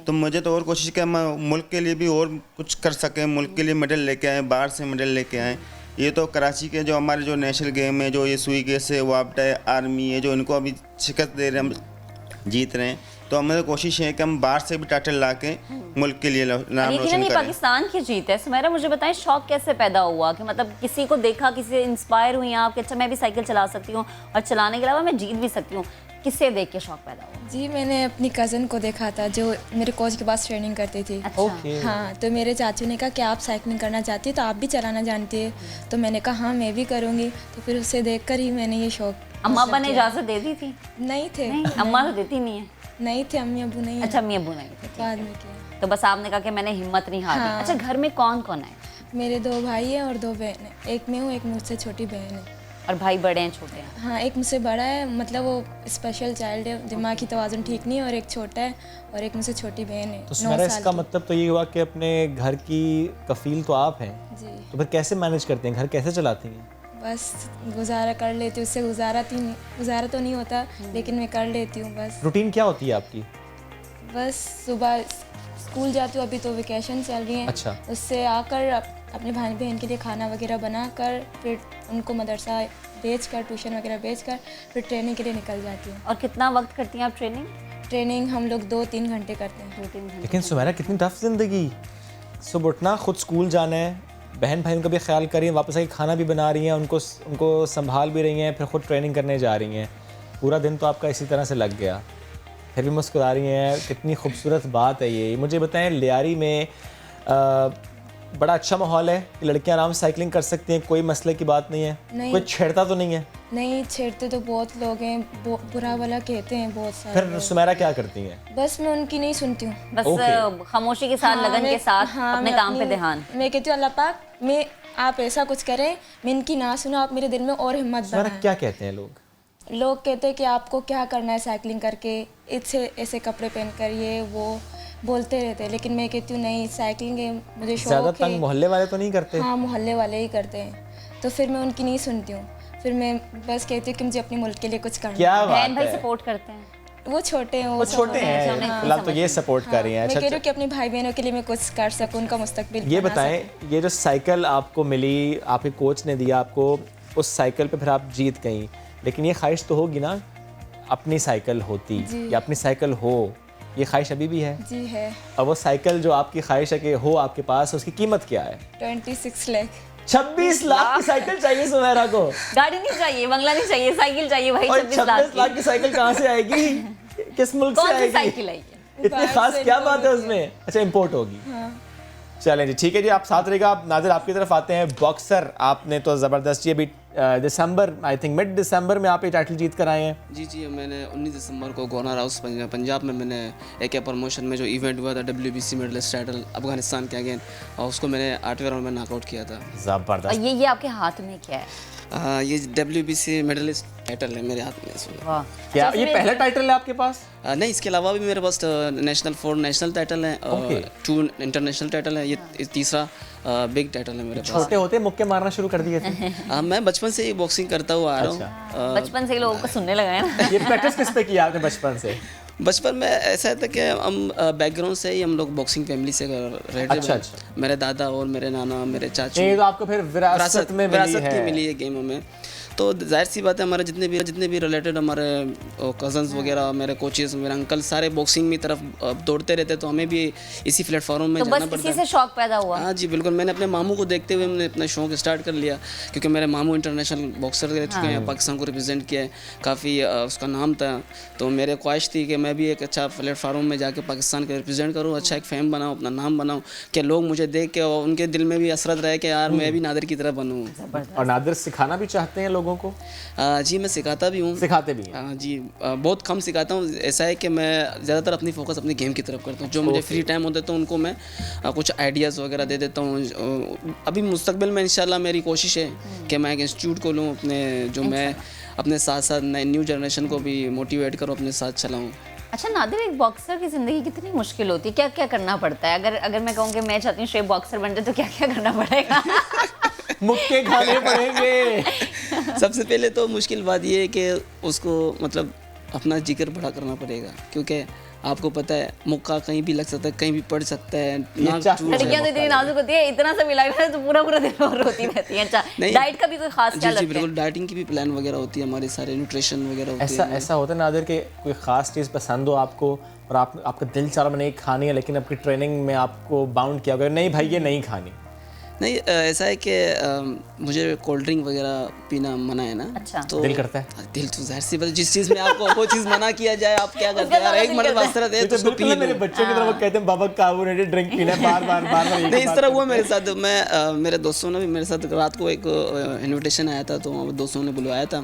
تو مجھے تو اور کوشش کہ ہم ملک کے لیے بھی اور کچھ کر سکیں، ملک کے لیے میڈل لے کے آئیں، باہر سے میڈل لے کے آئیں. یہ تو کراچی کے جو ہمارے جو نیشنل گیم ہے، جو یہ سوئی گیس ہے، وابڈا ہے، آرمی ہے، جو ان کو ابھی شکست دے رہے ہیں، ہم جیت رہے ہیں. تو ہمیں کوشش ہے کہ ہم باہر سے بھی ٹائٹل لا کے ملک کے لیے نام روشن کریں. پاکستان کی جیت ہے. سمیرہ مجھے بتائیں شوق کیسے پیدا ہوا کہ مطلب کسی کو دیکھا، کسی سے انسپائر ہوئی آپ کہ اچھا میں بھی سائیکل چلا سکتی ہوں اور چلانے کے علاوہ میں جیت بھی سکتی ہوں؟ کس سے دیکھ کے شوق پیدا ہوا؟ جی میں نے اپنی کزن کو دیکھا تھا جو میرے کوچ کے پاس ٹریننگ کرتی تھی. ہاں، تو میرے چاچو نے کہا کہ آپ سائیکلنگ کرنا چاہتی ہے تو آپ بھی چلانا جانتی ہے، تو میں نے کہا ہاں میں بھی کروں گی. تو پھر اسے دیکھ کر ہی میں نے یہ شوق. اماں ابا نے اجازت دے دی تھی؟ نہیں تھے، اماں تو دیتی نہیں ہے. نہیں تھے، امی ابو نہیں. اچھا، امی ابو نہیں تھے، بعد میں کیا. تو بس آپ نے کہا کہ میں نے ہمت نہیں ہاری. اچھا، گھر میں کون کون ہے؟ میرے 2 بھائی ہیں اور 2 بہن ہیں. ایک میں ہوں, ایک مجھ سے چھوٹی بہن ہے. اور بھائی بڑے ہیں چھوٹے ہیں؟ ہاں, ایک مجھ سے بڑا ہے, مطلب وہ اسپیشل چائلڈ ہے, دماغی توازن ٹھیک نہیں ہے, اور ایک چھوٹا ہے, اور ایک مجھ سے چھوٹی بہن ہے. تو سمیرا اس کا مطلب تو یہ ہوا کہ اپنے گھر کی کفیل تو آپ ہیں جی. تو پھر کیسے مینیج کرتے ہیں, گھر کیسے چلاتی ہیں؟ بس گزارا کر لیتی ہوں, اس سے گزارا تو نہیں ہوتا لیکن میں کر لیتی ہوں. بس روٹین کیا ہوتی ہے آپ کی؟ بس صبح اسکول جاتی ہوں, ابھی تو ویکیشن چل رہی ہیں. اچھا. اس سے آ کر اپنے بھائی بہن کے لیے کھانا وغیرہ بنا کر پھر ان کو مدرسہ بھیج کر, ٹیوشن وغیرہ بھیج کر پھر ٹریننگ کے لیے نکل جاتی ہوں. اور کتنا وقت کرتی ہیں آپ ٹریننگ؟ ٹریننگ ہم لوگ 2-3 گھنٹے کرتے ہیں. 2-3 گھنٹے. لیکن سمیرا کتنی ٹف زندگی, صبح اٹھنا, خود اسکول جانا ہے, بہن بھائیوں کا بھی خیال کر رہی ہیں, واپس آ کے کھانا بھی بنا رہی ہیں, ان کو سنبھال بھی رہی ہیں, پھر خود ٹریننگ کرنے جا رہی ہیں. پورا دن تو آپ کا اسی طرح سے لگ گیا, پھر بھی مسکرا رہی ہیں. کتنی خوبصورت بات ہے یہ. مجھے بتائیں, لیاری میں بڑا اچھا ماحول ہے, لڑکیاں آرام سے سائیکلنگ کر سکتی ہیں, کوئی مسئلے کی بات نہیں ہے, کوئی چھیڑتا تو نہیں ہے؟ نہیں چھیڑتے تو بہت لوگ ہیں, برا بھلا کہتے ہیں بہت سارے. پھر سمیرا کیا کرتی ہیں؟ بس میں ان کی نہیں سنتی ہوں, بس خاموشی کے ساتھ, لگن کے ساتھ اپنے کام پہ دھیان. میں کہتی ہوں اللہ پاک میں آپ ایسا کچھ کریں میں ان کی نہ سنوں, آپ میرے دل میں اور ہمت بڑھائیں. کیا کہتے ہیں لوگ کہتے ہیں کہ آپ کو کیا کرنا ہے سائیکلنگ کر کے, ایسے کپڑے پہن کر, یہ وہ بولتے رہتے ہیں. لیکن میں کہتی ہوں نہیں, سائیکلنگ ہے مجھے شوق ہے. زیادہ تنگ محلے والے تو نہیں کرتے؟ ہاں, محلے والے ہی کرتے ہیں. تو پھر میں ان کی نہیں سنتی ہوں, پھر میں بس کہتی ہوں کہ مجھے اپنے ملک کے لیے کچھ کرنا ہے. بہن بھائی سپورٹ کرتے ہیں؟ وہ چھوٹے ہیں, وہ چھوٹے ہیں, فی الحال تو یہ سپورٹ کر رہی ہیں. میں کہہ رہی ہوں کہ اپنے بھائی بہنوں کے لیے میں کچھ کر سکوں, ان کا مستقبل. یہ بتائیں, یہ جو سائیکل آپ کو ملی, آپ کے کوچ نے دیا آپ کو, اس سائیکل پہ پھر آپ جیت گئیں, لیکن یہ خواہش تو ہوگی نا اپنی سائیکل ہوتی یا اپنی سائیکل ہو, یہ خواہش ابھی بھی ہے؟ جی ہے. اور وہ سائیکل جو آپ کی خواہش ہے کہ ہو آپ کے پاس, اس کی قیمت کیا ہے؟ 26 لاکھ. 26 لاکھ کی سائیکل چاہیے سمیرا کو؟ گاڑی نہیں چاہیے, بنگلہ نہیں چاہیے, سائیکل چاہیے بھائی. 26 لاکھ کی سائیکل کہاں سے آئے گی, کس ملک سے آئے گی؟ سائیکل آئی ہے, اتنی خاص کیا بات ہے اس میں؟ اچھا امپورٹ ہوگی. چلیں جی ٹھیک ہے جی, آپ ساتھ رہے گا. ناظر آپ کی طرف آتے ہیں, باکسر آپ نے تو زبردست جی, ابھی دسمبر آئی تھنک مڈ دسمبر میں آپ یہ ٹائٹل جیت کر آئے ہیں. جی میں نے 19 دسمبر کو گورنر ہاؤس پنجاب میں نے ایک پروموشن میں جو ایونٹ ہوا تھا WBC میڈلسٹ ٹائٹل افغانستان کے اگین, اور اس کو میں نے 8ویں راؤنڈ میں ناک آؤٹ کیا تھا. زبردست. یہ آپ کے ہاتھ میں کیا ہے؟ یہ WBC میڈلسٹ ٹائٹل ہے میرے ہاتھ میں. کیا یہ پہلا ٹائٹل ہے آپ کے پاس؟ نہیں, اس کے علاوہ بھی میرے پاس 4 نیشنل ٹائٹل ہیں اور 2 انٹرنیشنل ٹائٹل ہیں. یہ تیسرا بگ ٹائٹل ہے میرے پاس. چھوٹے ہوتے مکے مارنا شروع کر دیے تھے؟ میں بچپن سے ہی باکسنگ کرتا ہوا آ رہا ہوں. بچپن سے ہی لوگوں کو سننے لگا ہے نا. یہ پریکٹس کس پہ کیا آپ نے بچپن سے؟ بچپن میں ایسا تھا کہ ہم بیک گراؤنڈ سے ہی ہم لوگ باکسنگ فیملی سے رہتے تھے. میرے دادا اور میرے نانا, میرے چاچو, یہ تو آپ کو پھر وراثت کی ملی ہے گیموں میں. تو ظاہر سی بات ہے, ہمارے جتنے بھی ریلیٹڈ ہمارے کزنس وغیرہ, میرے کوچز, میرے انکل, سارے باکسنگ کی طرف دوڑتے رہتے, تو ہمیں بھی اسی پلیٹ فارم میں جانا پڑتا ہے. اسی سے شوق پیدا ہوا؟ ہاں جی بالکل. میں نے اپنے ماموں کو دیکھتے ہوئے ہم نے اپنا شوق اسٹارٹ کر لیا, کیونکہ میرے ماموں انٹرنیشنل باکسر رہ چکے ہیں, پاکستان کو ریپرزینٹ کیا ہے, کافی اس کا نام تھا. تو میرے خواہش تھی کہ میں بھی ایک اچھا پلیٹ فارم میں جا کے پاکستان کو ریپرزینٹ کروں, اچھا ایک فیم بناؤں, اپنا نام بناؤں, کہ لوگ مجھے دیکھ کے اور ان کے دل میں بھی اثرت رہے کہ یار میں بھی نادر کی طرح بنوں. اور نادر سکھانا بھی چاہتے ہیں لوگوں کو؟ جی میں سکھاتا بھی ہوں. سکھاتے بھی ہیں؟ جی بہت کم سکھاتا ہوں. ایسا ہے کہ میں زیادہ تر اپنی فوکس اپنی گیم کی طرف کرتا ہوں. جو مجھے فری ٹائم ہوتا ہے تو ان کو میں کچھ آئیڈیاز وغیرہ دے دیتا ہوں. ابھی مستقبل میں انشاءاللہ میری کوشش ہے کہ میں ایک انسٹیٹیوٹ کو لوں اپنے, جو میں اپنے ساتھ ساتھ نیو جنریشن کو بھی موٹیویٹ کروں, اپنے ساتھ چلاؤں. اچھا نادر, ایک باکسر کی زندگی کتنی مشکل ہوتی ہے, کیا کیا کرنا پڑتا ہے؟ اگر میں کہوں کہ میں چاہتی ہوں شیف باکسر بن جائے تو کیا کیا کرنا پڑے گا؟ مکے کھانے پڑیں گے. سب سے پہلے تو مشکل بات یہ ہے کہ اس کو مطلب اپنا جگر بڑا کرنا پڑے گا, کیونکہ آپ کو پتہ ہے مکہ کہیں بھی لگ سکتا ہے, کہیں بھی پڑ سکتا ہے. لڑکیاں تو اتنی نازک ہوتی ہے, اتنا سا ملا ہے تو پورا دن اور روتی رہتی ہیں. اچھا ڈائٹ کا بھی کوئی خاص خیال رکھتے ہیں؟ جی بالکل, ڈائٹنگ کی بھی پلان وغیرہ ہوتی ہے ہمارے, سارے نیوٹریشن وغیرہ ہوتی ہے. ایسا ہوتا ہے نادر کہ کوئی خاص چیز پسند ہو آپ کو اور آپ کا دل چاہ رہا میں نہیں کھانی ہے, لیکن آپ کی ٹریننگ میں آپ کو باؤنڈ کیا گیا نہیں بھائی یہ نہیں کھانی؟ نہیں, ایسا ہے کہ مجھے کولڈ ڈرنک وغیرہ پینا منع ہے نا. تو دل کرتا ہے, دل تو ظاہر سی بات, جس چیز میں آپ کو وہ چیز منع کیا جائے آپ کیا کرتے ہیں؟ ایک مرتبہ بستر دے تو پی لو. میرے بچوں کی طرح کہتے ہیں بابا کاربونیٹڈ ڈرنک پینا ہے بار بار. نہیں اس طرح ہوا میرے ساتھ. میں میرے دوستوں نے بھی میرے ساتھ رات کو ایک انویٹیشن آیا تھا, تو دوستوں نے بلوایا تھا.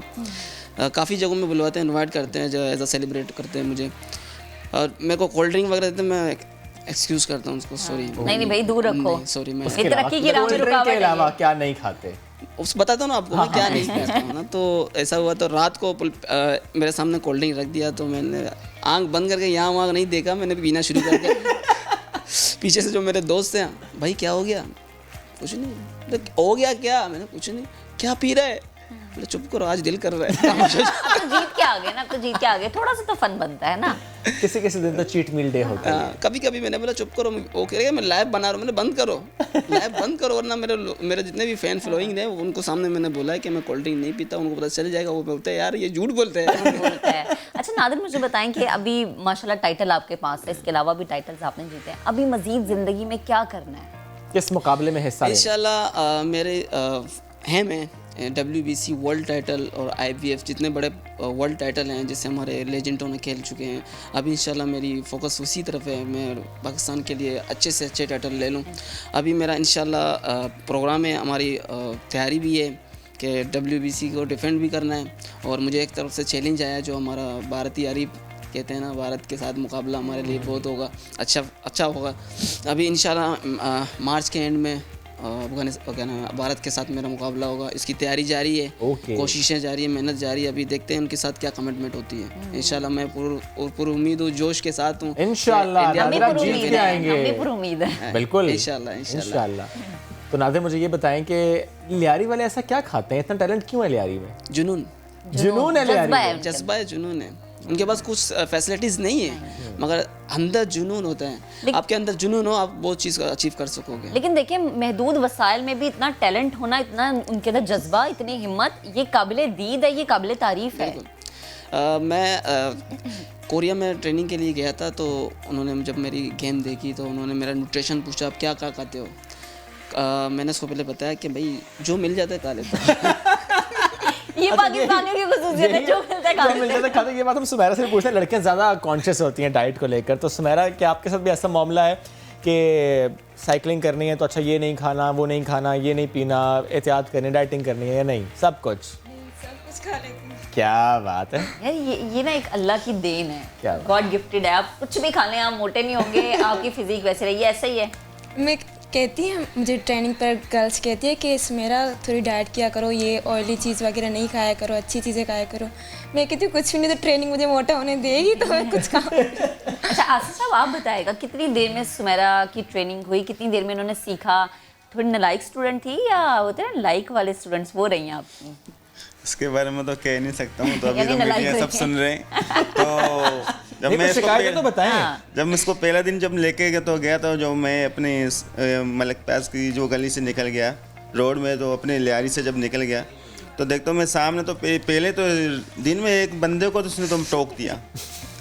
کافی جگہوں میں بلواتے ہیں, انوائٹ کرتے ہیں, جو ایز اے سیلیبریٹ کرتے ہیں مجھے, اور میرے کو کولڈ ڈرنک وغیرہ دیتے ہیں. میں ایکسکیوز کرتا ہوں اس کو, سوری. نہیں بھائی دور رکھو, سوری. میں ترقی کی راہ میں رکاوٹ ہے. علاوہ کیا نہیں کھاتے بتاتا ہوں نا آپ کو میں کیا نہیں کرتا ہوں نا. تو ایسا ہوا تو رات کو میرے سامنے کولڈ ڈرنک رکھ دیا, تو میں نے آنکھ بند کر کے یہاں وہاں نہیں دیکھا, میں نے پینا شروع کر دیا. پیچھے سے جو میرے دوست ہیں, بھائی کیا ہو گیا؟ کچھ نہیں. ہو گیا کیا؟ میں نے کچھ نہیں. کیا پی رہا ہے؟ بولے چپ کرو, آج دل کر رہا ہے. جیت کے آگے نا, اب تو جیت کے آگے تھوڑا سا تو فن بنتا ہے نا. کسی دن تو چیٹ میل ڈے ہوتا ہے. کبھی کبھی میں نے بولا چپ کرو, وہ کہہ رہے ہیں میں لائیو بنا رہا ہوں. میں نے بند کرو, لائیو بند کرو, ورنہ میرے جتنے بھی فین فالوئنگ ہیں ان کو سامنے میں نے بولا ہے کہ میں کولڈ ڈرنک نہیں پیتا, ان کو پتہ چل جائے گا. وہ بولتے ہیں یار یہ جھوٹ بولتے ہیں. اچھا نادر, مجھے بتائیں کہ ابھی ماشاء اللہ ٹائٹل آپ کے پاس ہے, اس کے علاوہ بھی ٹائٹلز آپ نے جیتے ہیں, ابھی مزید زندگی میں کیا کرنا ہے؟ کس مقابلے میں حصہ لینا؟ انشاءاللہ میرے ہیں میں WBC ورلڈ ٹائٹل اور IBF جتنے بڑے ورلڈ ٹائٹل ہیں جس سے ہمارے لیجنڈوں نے کھیل چکے ہیں. ابھی انشاءاللہ میری فوکس اسی طرف ہے, میں پاکستان کے لیے اچھے سے اچھے ٹائٹل لے لوں. ابھی میرا انشاءاللہ پروگرام ہے, ہماری تیاری بھی ہے کہ WBC کو ڈیفینڈ بھی کرنا ہے. اور مجھے ایک طرف سے چیلنج آیا جو ہمارا بھارتی عریب کہتے ہیں نا, بھارت کے ساتھ مقابلہ ہمارے لیے بہت ہوگا, اچھا ہوگا. ابھی انشاءاللہ مارچ کے اینڈ میں بھارت کے ساتھ میرا مقابلہ ہوگا. اس کی تیاری جاری ہے, کوششیں جاری ہیں, محنت جاری ہے. ابھی دیکھتے ہیں ان کے ساتھ کیا کمٹمنٹ ہوتی ہے. انشاءاللہ میں پر امید ہوں, جوش کے ساتھ ہوں. انشاءاللہ جیت کے آئیں گے, پر امید ہے. بالکل انشاءاللہ. تو نادر مجھے یہ بتائیں کہ لیاری والے ایسا کیا کھاتے ہیں, اتنا ٹیلنٹ کیوں ہے لیاری میں؟ جنون ہے لیاری میں, جذبہ ہے, جنون ہے. ان کے پاس کچھ فیسلٹیز نہیں ہیں مگر اندر جنون ہوتا ہے. آپ کے اندر جنون ہو, آپ بہت چیز اچیو کر سکو گے. لیکن دیکھیں محدود وسائل میں بھی اتنا ٹیلنٹ ہونا, اتنا ان کے اندر جذبہ, اتنی ہمت, یہ قابل دید ہے, یہ قابل تعریف ہے. میں کوریا میں ٹریننگ کے لیے گیا تھا, تو انہوں نے جب میری گیم دیکھی تو انہوں نے میرا نیوٹریشن پوچھا آپ کیا کھاتے ہو. میں نے اس کو پہلے بتایا کہ بھائی جو مل جاتا ہے کھا لیتا ہوں. یہ پاکستانیوں کی خصوصیت ہے, جو ملتا ہے کھا لیتے ہیں. یہ بات ہم سمیرا سے پوچھتے ہیں, لڑکیاں زیادہ کانشیس ہوتی ہیں ڈائٹ کو لے کر, تو سمیرا کیا آپ کے ساتھ بھی ایسا معاملہ ہے کہ سائیکلنگ کرنی ہے تو اچھا یہ نہیں کھانا, وہ نہیں کھانا, یہ نہیں پینا, احتیاط کرنی, ڈائٹنگ کرنی ہے, یا نہیں سب کچھ کھا لیتی ہوں. کیا بات ہے یار, یہ نا ایک اللہ کی دین ہے, گاڈ گفٹڈ ہے. آپ کچھ بھی کھا لیں, آپ موٹے نہیں ہوں گے, آپ کی فزیک ویسے رہی ہے, ایسا ہی ہے. میں کہتی ہیں, مجھے ٹریننگ پر گرلس کہتی ہے کہ میرا تھوڑی ڈائٹ کیا کرو, یہ آئلی چیز وغیرہ نہیں کھایا کرو, اچھی چیزیں کھایا کرو. میں کہتی ہوں کچھ بھی نہیں, تو ٹریننگ مجھے موٹا ہونے دے گی تو میں کچھ کھاؤں. اچھا آصف صاحب, آپ بتائے گا کتنی دیر میں سمیرا کی ٹریننگ ہوئی, کتنی دیر میں انہوں نے سیکھا؟ تھوڑی نالائق اسٹوڈنٹ تھی یا ہوتے ہیں لائک والے اسٹوڈنٹس, وہ رہی ہیں آپ کی؟ اس کے بارے میں تو کہہ نہیں سکتا ہوں, تو ابھی تو میڈیا سب سن رہے ہیں. تو جب میں اس کو پہلا دن جب لے کے گیا تو گیا تھا, جو میں اپنے ملک پیس کی جو گلی سے نکل گیا روڈ میں, تو اپنے لیاری سے جب نکل گیا تو دیکھتا ہوں میں سامنے, تو پہلے تو دن میں ایک بندے کو تو اس نے تو ٹوک دیا,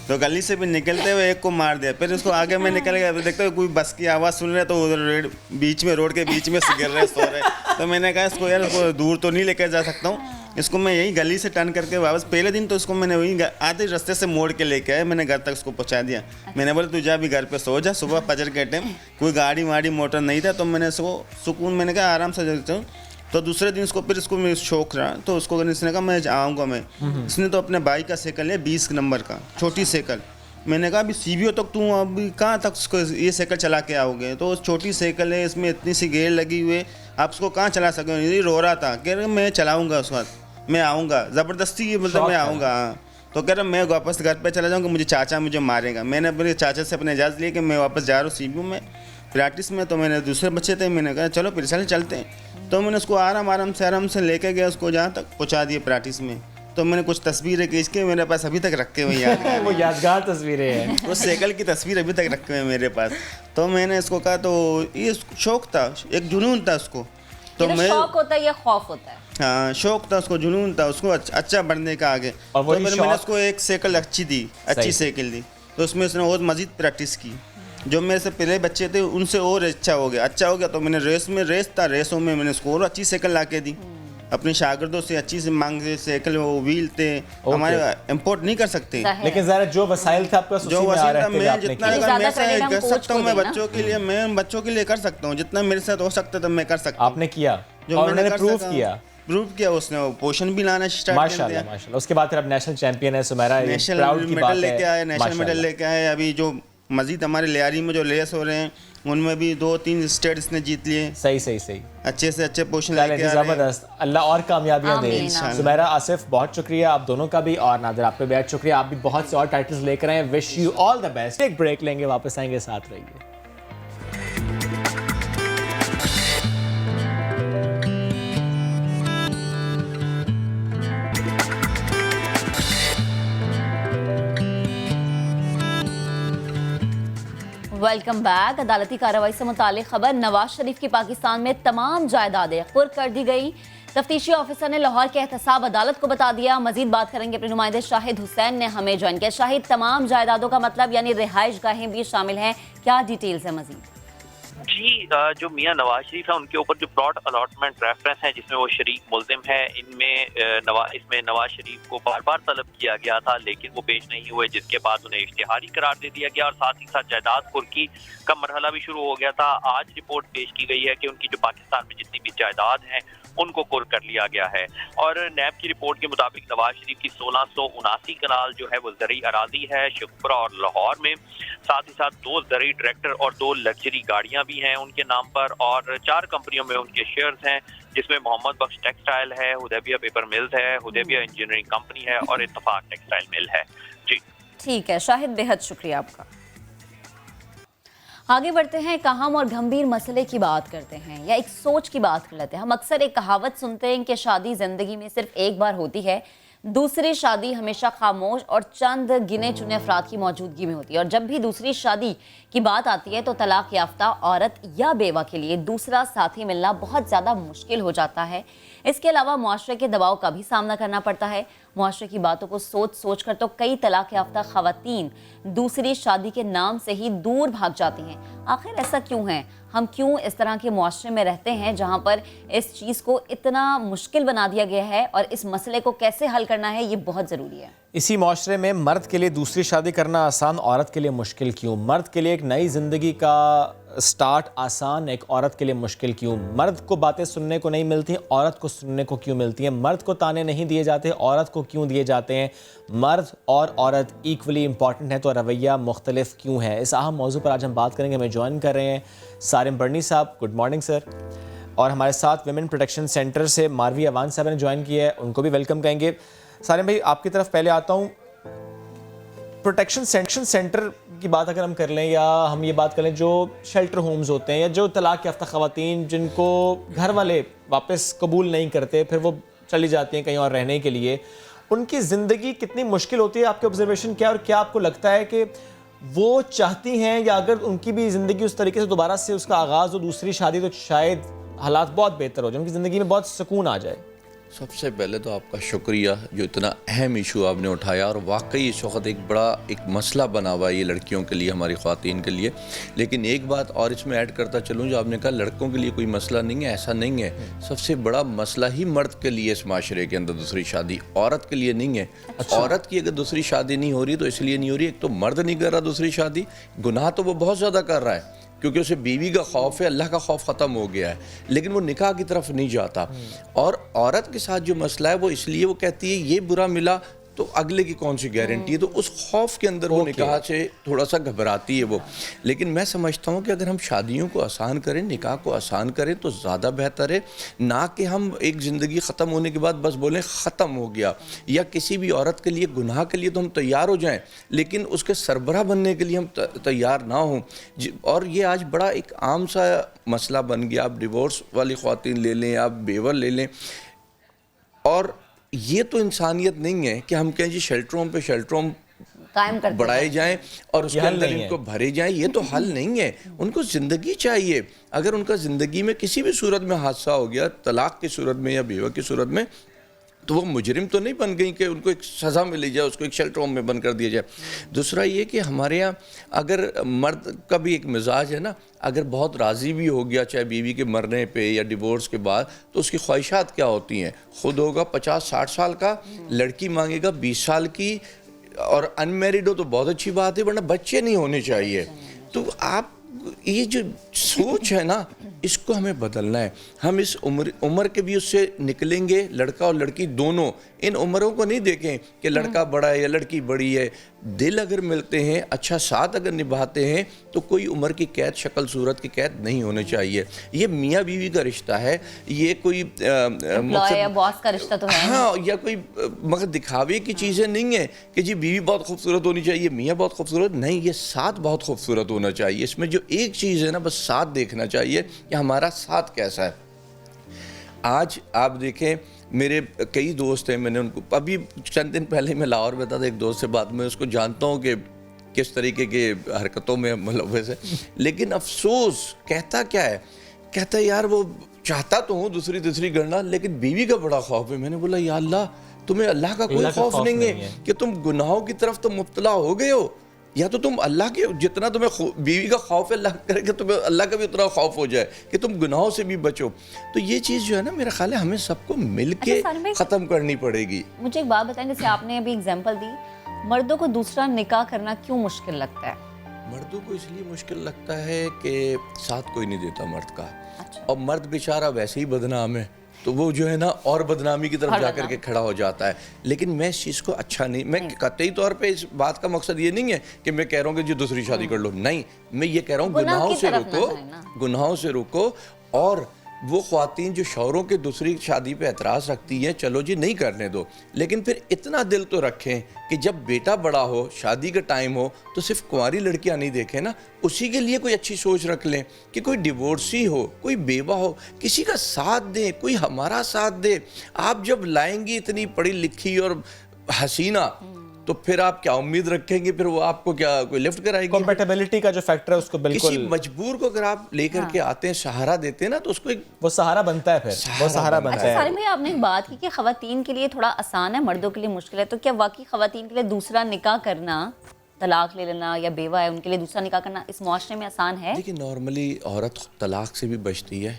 تو گلی سے بھی نکلتے ہوئے ایک کو مار دیا. پھر اس کو آگے میں نکل گیا, دیکھتا ہوں کوئی بس کی آواز سن رہے تو ادھر بیچ میں روڈ کے بیچ میں گر رہے, سو رہے. تو میں نے کہا اس کو یار اس کو دور تو نہیں لے کے جا سکتا ہوں, اس کو میں یہی گلی سے ٹرن کر کے واپس, پہلے دن تو اس کو میں نے وہی آدھے راستے سے موڑ کے لے کے آیا, میں نے گھر تک اس کو پہنچا دیا. میں نے بولا تو جا بھی گھر پہ سو جا, صبح فجر کے ٹائم کوئی گاڑی واڑی موٹر نہیں تھا, تو میں نے اس کو سکون, میں نے کہا آرام سے جلتا ہوں. تو دوسرے دن اس کو پھر اس کو میں شوق رہا, تو اس کو اس نے کہا میں آؤں گا. میں اس نے تو اپنے بھائی کا سائیکل لیا 20 نمبر کا, چھوٹی سائیکل. میں نے کہا ابھی CBO تک تم ابھی کہاں تک اس کو یہ سائیکل چلا کے آؤ گے, تو چھوٹی سائیکل ہے, اس میں اتنی سی گیئر لگی ہوئے, آپ اس کو کہاں چلا سکتے ہو. یہ رو رہا تھا, کہہ رہے میں چلاؤں گا, اس وقت میں آؤں گا, زبردستی مطلب میں آؤں گا. تو کہہ رہا میں واپس گھر پہ چلا جاؤں گا, مجھے چاچا مجھے مارے گا. میں نے اپنے چاچا سے اپنے اجازت لی کہ میں واپس جا رہا ہوں CBO میں پریکٹس میں. تو میں نے دوسرے بچے تھے, میں نے کہا چلو پھر چلتے ہیں. تو میں نے اس کو آرام سے لے کے گیا, اس کو جہاں تک پہنچا دیا پریکٹس میں. تو میں نے کچھ تصویریں کھینچ کے میرے پاس ابھی تک رکھے ہوئے ہیں, وہ یادگار تصویریں ہیں, وہ سائیکل کی تصویر ابھی تک رکھے ہوئے ہیں میرے پاس. تو میں نے اس کو کہا, تو یہ شوق تھا, ایک جنون تھا اس کو. تو میں شوق ہوتا ہے یا خوف ہوتا ہے؟ ہاں شوق تھا اس کو, جنون تھا اس کو اچھا بڑھنے کا آگے. تو پھر میں نے اس کو ایک سائیکل اچھی سائیکل دی, تو اس میں اس نے اور مزید پریکٹس کی. جو میرے سے پہلے بچے تھے ان سے اور اچھا ہو گیا. تو میں نے ریسوں میں نے اس کو اور اچھی سائیکل لا کے دی. اپنے شاگردوں سے اچھی سے مانگ سائیکل, وہ ویل تھے ہمارے امپورٹ نہیں کر سکتے, لیکن ذرا جو وسائل تھا آپ کے جو وسائل تھا میں جتنا کر سکتا ہوں, میں بچوں کے لیے میں بچوں کے لیے کر سکتا ہوں, جتنا میرے ساتھ ہو سکتا تھا میں کر سکتا ہوں. آپ نے کیا, جو میں نے پروف کیا, اس نے پوشن بھی لانا اسٹارٹ کر دیا. ماشاءاللہ. اس کے بعد پھر اب نیشنل چیمپئن ہے سمیرا, نیشنل میڈل لے کے آئے, ابھی جو مزید ہمارے لیاری میں جو لیس ہو رہے ہیں ان میں بھی 2-3 اسٹیٹ اس نے جیت لیے. صحیح اچھے سے اچھے پوزیشن لے کے آ رہے ہیں. زبردست. اللہ اور کامیابیاں دے. زمیرہ آصف بہت شکریہ آپ دونوں کا بھی, اور نادر آپ کا بھی بہت شکریہ, آپ بھی بہت سے اور ٹائٹلز لے کر آئے. Wish you all the best. ایک بریک لیں گے, واپس آئیں گے, ساتھ رہیے. Welcome back. عدالتی کارروائی سے متعلق خبر. نواز شریف کی پاکستان میں تمام جائیدادیں قرق کر دی گئی. تفتیشی آفیسر نے لاہور کے احتساب عدالت کو بتا دیا. مزید بات کریں گے اپنے نمائندے شاہد حسین نے ہمیں جوائن کیا. شاہد, تمام جائیدادوں کا مطلب یعنی رہائش گاہیں بھی شامل ہیں, کیا ڈیٹیلز ہیں مزید؟ جی, جو میاں نواز شریف ہے ان کے اوپر جو پلاٹ الاٹمنٹ ریفرنس ہے جس میں وہ شریک ملزم ہے, اس میں نواز شریف کو بار بار طلب کیا گیا تھا لیکن وہ پیش نہیں ہوئے, جس کے بعد انہیں اشتہاری قرار دے دیا گیا اور ساتھ ہی ساتھ جائیداد قرقی کا مرحلہ بھی شروع ہو گیا تھا. آج رپورٹ پیش کی گئی ہے کہ ان کی جو پاکستان میں جتنی بھی جائیداد ہیں ان کو قرق کر لیا گیا ہے. اور نیب کی رپورٹ کے مطابق نواز شریف کی 1679 کنال جو ہے وہ زرعی اراضی ہے شیخوپورہ اور لاہور میں. ساتھ ہی ساتھ 2 زرعی ٹریکٹر اور 2 لگژری گاڑیاں بھی ہیں ان کے نام پر, اور 4 کمپنیوں میں ان کے شیئرز ہیں جس میں محمد بخش ٹیکسٹائل ہے, حدیبیہ پیپر ملز ہے, حدیبیہ انجینئرنگ کمپنی ہے اور اتفاق ٹیکسٹائل مل ہے. جی ٹھیک ہے شاہد, بہت شکریہ آپ کا. آگے بڑھتے ہیں, ایک اہم اور گھمبیر مسئلے کی بات کرتے ہیں یا ایک سوچ کی بات کر لیتے ہیں. ہم اکثر ایک کہاوت سنتے ہیں کہ شادی زندگی میں صرف ایک بار ہوتی ہے, دوسری شادی ہمیشہ خاموش اور چند گنے چنے افراد کی موجودگی میں ہوتی ہے. اور جب بھی دوسری شادی کی بات آتی ہے تو طلاق یافتہ عورت یا بیوہ کے لیے دوسرا ساتھی ملنا بہت زیادہ مشکل ہو جاتا ہے. اس کے علاوہ معاشرے کے دباؤ کا بھی سامنا کرنا پڑتا ہے. معاشرے کی باتوں کو سوچ کر تو کئی طلاق یافتہ خواتین دوسری شادی کے نام سے ہی دور بھاگ جاتی ہیں. آخر ایسا کیوں ہے؟ ہم کیوں اس طرح کے معاشرے میں رہتے ہیں جہاں پر اس چیز کو اتنا مشکل بنا دیا گیا ہے, اور اس مسئلے کو کیسے حل کرنا ہے یہ بہت ضروری ہے. اسی معاشرے میں مرد کے لیے دوسری شادی کرنا آسان, عورت کے لیے مشکل کیوں؟ مرد کے لیے ایک نئی زندگی کا سٹارٹ آسان, ایک عورت کے لیے مشکل کیوں؟ مرد کو باتیں سننے کو نہیں ملتی, عورت کو سننے کو کیوں ملتی ہیں؟ مرد کو تانے نہیں دیے جاتے, عورت کو کیوں دیے جاتے ہیں؟ مرد اور عورت ایکولی امپورٹنٹ ہے تو رویہ مختلف کیوں ہے؟ اس اہم موضوع پر آج ہم بات کریں گے. ہمیں جوائن کر رہے ہیں سارم برنی صاحب, گڈ مارننگ سر. اور ہمارے ساتھ ویمن پروٹیکشن سینٹر سے ماروی اوان صاحب نے جوائن کیا ہے, ان کو بھی ویلکم کہیں گے. سارم بھائی, آپ کی طرف پہلے آتا ہوں. پروٹیکشن سینٹر کی بات اگر ہم کر لیں, یا ہم یہ بات کر لیں جو شیلٹر ہومز ہوتے ہیں یا جو طلاق یافتہ خواتین جن کو گھر والے واپس قبول نہیں کرتے, پھر وہ چلی جاتی ہیں کہیں اور رہنے کے لیے, ان کی زندگی کتنی مشکل ہوتی ہے؟ آپ کے آبزرویشن کیا, اور کیا آپ کو لگتا ہے کہ وہ چاہتی ہیں, یا اگر ان کی بھی زندگی اس طریقے سے دوبارہ سے اس کا آغاز ہو دوسری شادی تو شاید حالات بہت بہتر ہو جائیں, ان کی زندگی میں بہت سکون آ جائے؟ سب سے پہلے تو آپ کا شکریہ جو اتنا اہم ایشو آپ نے اٹھایا, اور واقعی اس وقت ایک بڑا مسئلہ بنا ہوا ہے یہ لڑکیوں کے لیے, ہماری خواتین کے لیے. لیکن ایک بات اور اس میں ایڈ کرتا چلوں, جو آپ نے کہا لڑکوں کے لیے کوئی مسئلہ نہیں ہے, ایسا نہیں ہے. سب سے بڑا مسئلہ ہی مرد کے لیے اس معاشرے کے اندر دوسری شادی, عورت کے لیے نہیں ہے. عورت کی اگر دوسری شادی نہیں ہو رہی تو اس لیے نہیں ہو رہی, ایک تو مرد نہیں کر رہا دوسری شادی, گناہ تو وہ بہت زیادہ کر رہا ہے کیونکہ اسے بیوی کا خوف ہے, اللہ کا خوف ختم ہو گیا ہے, لیکن وہ نکاح کی طرف نہیں جاتا. اور عورت کے ساتھ جو مسئلہ ہے وہ اس لیے وہ کہتی ہے یہ برا ملا تو اگلے کی کون سی گارنٹی ہے, تو اس خوف کے اندر وہ نکاح سے تھوڑا سا گھبراتی ہے وہ. لیکن میں سمجھتا ہوں کہ اگر ہم شادیوں کو آسان کریں, نکاح کو آسان کریں تو زیادہ بہتر ہے, نہ کہ ہم ایک زندگی ختم ہونے کے بعد بس بولیں ختم ہو گیا. یا کسی بھی عورت کے لیے گناہ کے لیے تو ہم تیار ہو جائیں لیکن اس کے سربراہ بننے کے لیے ہم تیار نہ ہوں. اور یہ آج بڑا ایک عام سا مسئلہ بن گیا. آپ ڈیورس والی خواتین لے لیں, آپ بیوہ لے لیں, اور یہ تو انسانیت نہیں ہے کہ ہم کہیں جی شیلٹر ہوم پہ شیلٹر ہوم بڑھائے جائیں اور اس کے اندر ان کو بھرے جائیں. یہ تو حل نہیں ہے. ان کو زندگی چاہیے. اگر ان کا زندگی میں کسی بھی صورت میں حادثہ ہو گیا, طلاق کی صورت میں یا بیوہ کی صورت میں, تو وہ مجرم تو نہیں بن گئی کہ ان کو ایک سزا ملی جائے, اس کو ایک شیلٹر ہوم میں بند کر دیا جائے. دوسرا یہ کہ ہمارے ہاں اگر مرد کا بھی ایک مزاج ہے نا, اگر بہت راضی بھی ہو گیا چاہے بیوی کے مرنے پہ یا ڈیورس کے بعد, تو اس کی خواہشات کیا ہوتی ہیں؟ خود ہوگا 50-60 سال کا, لڑکی مانگے گا 20 سال کی, اور ان میریڈ ہو تو بہت اچھی بات ہے, ورنہ بچے نہیں ہونے چاہیے. تو آپ یہ جو سوچ ہے نا, اس کو ہمیں بدلنا ہے. ہم اس عمر کے بھی اس سے نکلیں گے, لڑکا اور لڑکی دونوں, ان عمروں کو نہیں دیکھیں کہ لڑکا بڑا ہے یا لڑکی بڑی ہے. دل اگر ملتے ہیں, اچھا ساتھ اگر نبھاتے ہیں, تو کوئی عمر کی قید, شکل صورت کی قید نہیں ہونے چاہیے. یہ میاں بیوی کا رشتہ ہے, یہ کوئی باس کا رشتہ تو ہے, ہاں, یا کوئی مگر دکھاوے کی چیزیں نہیں ہیں کہ جی بیوی بہت خوبصورت ہونی چاہیے, میاں بہت خوبصورت نہیں, یہ ساتھ بہت خوبصورت ہونا چاہیے. اس میں جو ایک چیز ہے نا, بس ساتھ دیکھنا چاہیے کہ ہمارا ساتھ کیسا ہے. آج آپ دیکھیں میرے کئی دوست ہیں, میں نے ان کو ابھی چند دن پہلے میں لاہور میں تھا, ایک دوست سے بات, میں اس کو جانتا ہوں کہ کس طریقے کے حرکتوں میں ملوث ہے, لیکن افسوس کہتا کیا ہے, کہتا ہے یار وہ چاہتا تو ہوں دوسری کرنا, لیکن بیوی کا بڑا خوف ہے. میں نے بولا یا اللہ, تمہیں اللہ کا کوئی خوف نہیں ہے کہ تم گناہوں کی طرف تو مبتلا ہو گئے ہو, یا تو تم اللہ کے جتنا تمہیں بیوی کا خوف ہے, اللہ کرے کہ تمہیں اللہ کا بھی اتنا خوف ہو جائے کہ تم گناہوں سے بھی بچو. تو یہ چیز جو ہے نا, میرا خیال ہے ہمیں سب کو مل کے ختم کرنی پڑے گی. مجھے ایک بات بتائیں, جیسے آپ نے ابھی اگزامپل دی, مردوں کو دوسرا نکاح کرنا کیوں مشکل لگتا ہے؟ مردوں کو اس لیے مشکل لگتا ہے کہ ساتھ کوئی نہیں دیتا مرد کا, اور مرد بیچارہ ویسے ہی بدنام ہے, تو وہ جو ہے نا اور بدنامی کی طرف جا کر کے کھڑا ہو جاتا ہے. لیکن میں اس چیز کو اچھا نہیں, میں قطعی طور پہ اس بات کا مقصد یہ نہیں ہے کہ میں کہہ رہا ہوں کہ جو دوسری شادی کر لو, نہیں, میں یہ کہہ رہا ہوں گناہوں سے رکو. اور وہ خواتین جو شوہروں کے دوسری شادی پہ اعتراض رکھتی ہیں, چلو جی نہیں کرنے دو, لیکن پھر اتنا دل تو رکھیں کہ جب بیٹا بڑا ہو, شادی کا ٹائم ہو, تو صرف کنواری لڑکیاں نہیں دیکھیں نا, اسی کے لیے کوئی اچھی سوچ رکھ لیں کہ کوئی ڈیورسی ہو, کوئی بیوہ ہو, کسی کا ساتھ دیں, کوئی ہمارا ساتھ دے. آپ جب لائیں گی اتنی پڑھی لکھی اور حسینہ, تو پھر آپ کیا امید رکھیں گے, پھر وہ آپ کو کیا کوئی لفٹ کرائے گی؟ کمپیٹیبلٹی کا جو فیکٹر ہے اس کو بالکل, کسی مجبور کو اگر آپ لے کر کے آتے ہیں, سہارا دیتے ہیں نا, تو اس کو ایک وہ سہارا بنتا ہے, پھر وہ سہارا بنتا ہے. سارے بھائی آپ نے ایک بات کی کہ خواتین کے لیے تھوڑا آسان ہے, مردوں کے لیے مشکل ہے, تو کیا واقعی خواتین کے لیے دوسرا نکاح کرنا, طلاق لے لینا, یا بیوہ ہے ان کے لیے دوسرا نکاح کرنا اس معاشرے میں آسان ہے؟ دیکھیں نارملی عورت طلاق سے بھی بچتی ہے,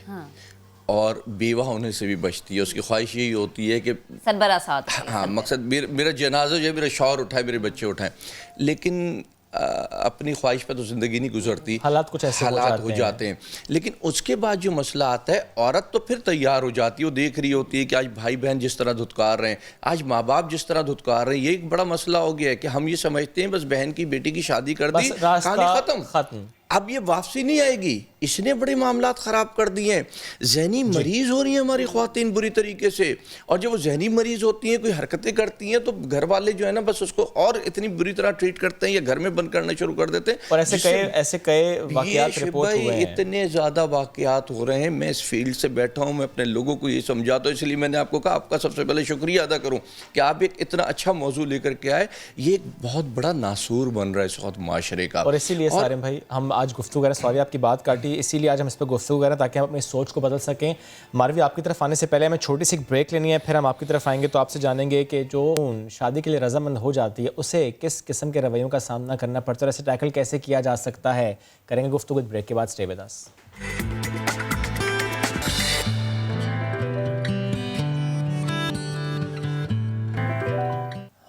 اور بیوہ ہونے سے بھی بچتی ہے. اس کی خواہش یہی ہوتی ہے کہ سربراہ ساتھ, ہاں, مقصد میرا جنازہ جو ہے میرا شوہر اٹھائے, میرے بچے اٹھائیں, لیکن اپنی خواہش پہ تو زندگی نہیں گزرتی, حالات کچھ ایسے ہو جاتے ہیں. لیکن اس کے بعد جو مسئلہ آتا ہے, عورت تو پھر تیار ہو جاتی ہے, وہ دیکھ رہی ہوتی ہے کہ آج بھائی بہن جس طرح دھتکار رہے ہیں, آج ماں باپ جس طرح دھتکار رہے ہیں. یہ ایک بڑا مسئلہ ہو گیا ہے کہ ہم یہ سمجھتے ہیں بس بہن کی بیٹی کی شادی کر دی, کہانی ختم, اب یہ واپسی نہیں آئے گی. اس نے بڑے معاملات خراب کر دیے ہیں. ذہنی مریض ہو رہی ہیں ہماری خواتین بری طریقے سے, اور جب وہ ذہنی مریض ہوتی ہیں, کوئی حرکتیں کرتی ہیں, تو گھر والے جو ہے نا بس اس کو اور اتنی بری طرح ٹریٹ کرتے ہیں, یا گھر میں بند کرنا شروع کر دیتے ہیں. اور ایسے کئی واقعات رپورٹ ہوئے ہیں, اتنے زیادہ واقعات ہو رہے ہیں. میں اس فیلڈ سے بیٹھا ہوں, میں اپنے لوگوں کو یہ سمجھاتا ہوں, اس لیے میں نے آپ کو کہا آپ کا سب سے پہلے شکریہ ادا کروں کہ آپ ایک اتنا اچھا موضوع لے کر کے آئے. یہ ایک بہت بڑا ناسور بن رہا ہے اس وقت معاشرے کا, اور اسی لیے سارے بھائی ہم آج گفتگو کر رہے ہیں. سوری آپ کی بات کاٹی, اسی لیے آج ہم اس پہ گفتگو کر رہے ہیں تاکہ ہم اپنی سوچ کو بدل سکیں. ماروی, آپ کی طرف آنے سے پہلے ہمیں چھوٹی سی ایک بریک لینی ہے, پھر ہم آپ کی طرف آئیں گے. تو آپ سے جانیں گے کہ جو شادی کے لیے رضامند ہو جاتی ہے, اسے کس قسم کے رویوں کا سامنا کرنا پڑتا ہے, اور اسے ٹیکل کیسے کیا جا سکتا ہے. کریں گے گفتگو بریک کے بعد. Stay with us.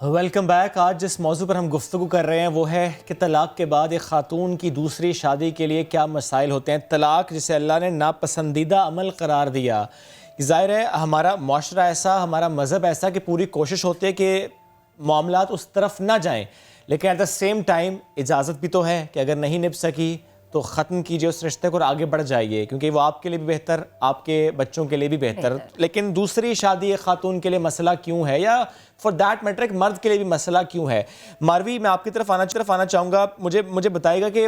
Welcome back. آج جس موضوع پر ہم گفتگو کر رہے ہیں وہ ہے کہ طلاق کے بعد ایک خاتون کی دوسری شادی کے لیے کیا مسائل ہوتے ہیں. طلاق جسے اللہ نے ناپسندیدہ عمل قرار دیا, ظاہر ہے ہمارا معاشرہ ایسا, ہمارا مذہب ایسا کہ پوری کوشش ہوتی ہے کہ معاملات اس طرف نہ جائیں, لیکن ایٹ دا سیم ٹائم اجازت بھی تو ہے کہ اگر نہیں نبھ سکی تو ختم کیجئے اس رشتے کو اور آگے بڑھ جائیے, کیونکہ وہ آپ کے لیے بھی بہتر, آپ کے بچوں کے لیے بھی بہتر. لیکن دوسری شادی ایک خاتون کے لیے مسئلہ کیوں ہے, یا فار دیٹ میٹر ایک مرد کے لیے بھی مسئلہ کیوں ہے؟ ماروی, میں آپ کی طرف آنا چاہوں گا. مجھے بتائے گا کہ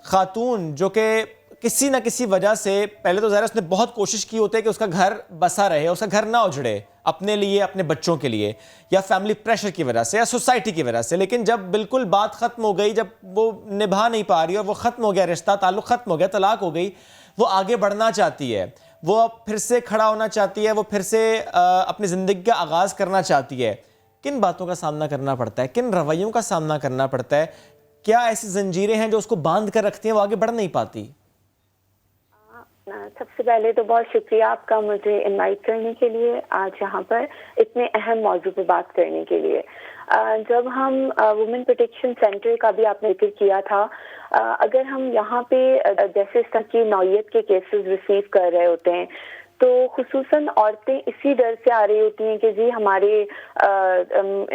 خاتون جو کہ کسی نہ کسی وجہ سے, پہلے تو ظاہر اس نے بہت کوشش کی ہوتی ہے کہ اس کا گھر بسا رہے, اس کا گھر نہ اجڑے اپنے لیے, اپنے بچوں کے لیے, یا فیملی پریشر کی وجہ سے, یا سوسائٹی کی وجہ سے, لیکن جب بالکل بات ختم ہو گئی, جب وہ نبھا نہیں پا رہی اور وہ ختم ہو گیا رشتہ, تعلق ختم ہو گیا, طلاق ہو گئی, وہ آگے بڑھنا چاہتی ہے, وہ پھر سے کھڑا ہونا چاہتی ہے, وہ پھر سے اپنی زندگی کا آغاز کرنا چاہتی ہے, کن باتوں کا سامنا کرنا پڑتا ہے, کن رویوں کا سامنا کرنا پڑتا ہے, کیا ایسی زنجیریں ہیں جو اس کو باندھ کر رکھتی ہیں, وہ آگے بڑھ نہیں پاتی؟ سب سے پہلے تو بہت شکریہ آپ کا مجھے انوائٹ کرنے کے لیے آج یہاں پر اتنے اہم موضوع پہ بات کرنے کے لیے. جب ہم وومن پروٹیکشن سینٹر کا بھی آپ نے ذکر کیا تھا, اگر ہم یہاں پہ جیسے اس طرح کی نوعیت کے کیسز ریسیو کر رہے ہوتے ہیں تو خصوصاً عورتیں اسی ڈر سے آ رہی ہوتی ہیں کہ جی ہمارے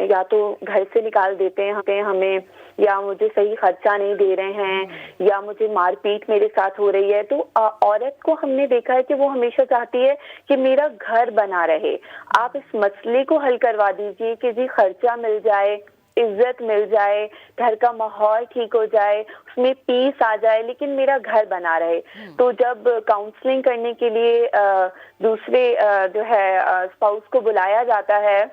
یا تو گھر سے نکال دیتے ہیں ہمیں، یا مجھے صحیح خرچہ نہیں دے رہے ہیں، یا مجھے مار پیٹ میرے ساتھ ہو رہی ہے. تو عورت کو ہم نے دیکھا ہے کہ وہ ہمیشہ چاہتی ہے کہ میرا گھر بنا رہے. آپ اس مسئلے کو حل کروا دیجئے کہ جی خرچہ مل جائے، عزت مل جائے، گھر کا ماحول ٹھیک ہو جائے، اس میں پیس آ جائے، لیکن میرا گھر بنا رہے. تو جب کاؤنسلنگ کرنے کے لیے دوسرے جو ہے اسپاؤس کو بلایا جاتا ہے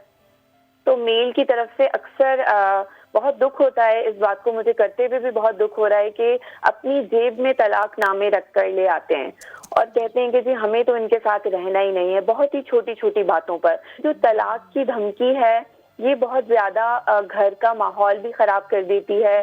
تو میل کی طرف سے اکثر بہت دکھ ہوتا ہے. اس بات کو مجھے کرتے ہوئے بھی بہت دکھ ہو رہا ہے کہ اپنی جیب میں طلاق نامے رکھ کر لے آتے ہیں اور کہتے ہیں کہ جی ہمیں تو ان کے ساتھ رہنا ہی نہیں ہے. بہت ہی چھوٹی چھوٹی باتوں پر جو طلاق کی دھمکی ہے یہ بہت زیادہ گھر کا ماحول بھی خراب کر دیتی ہے.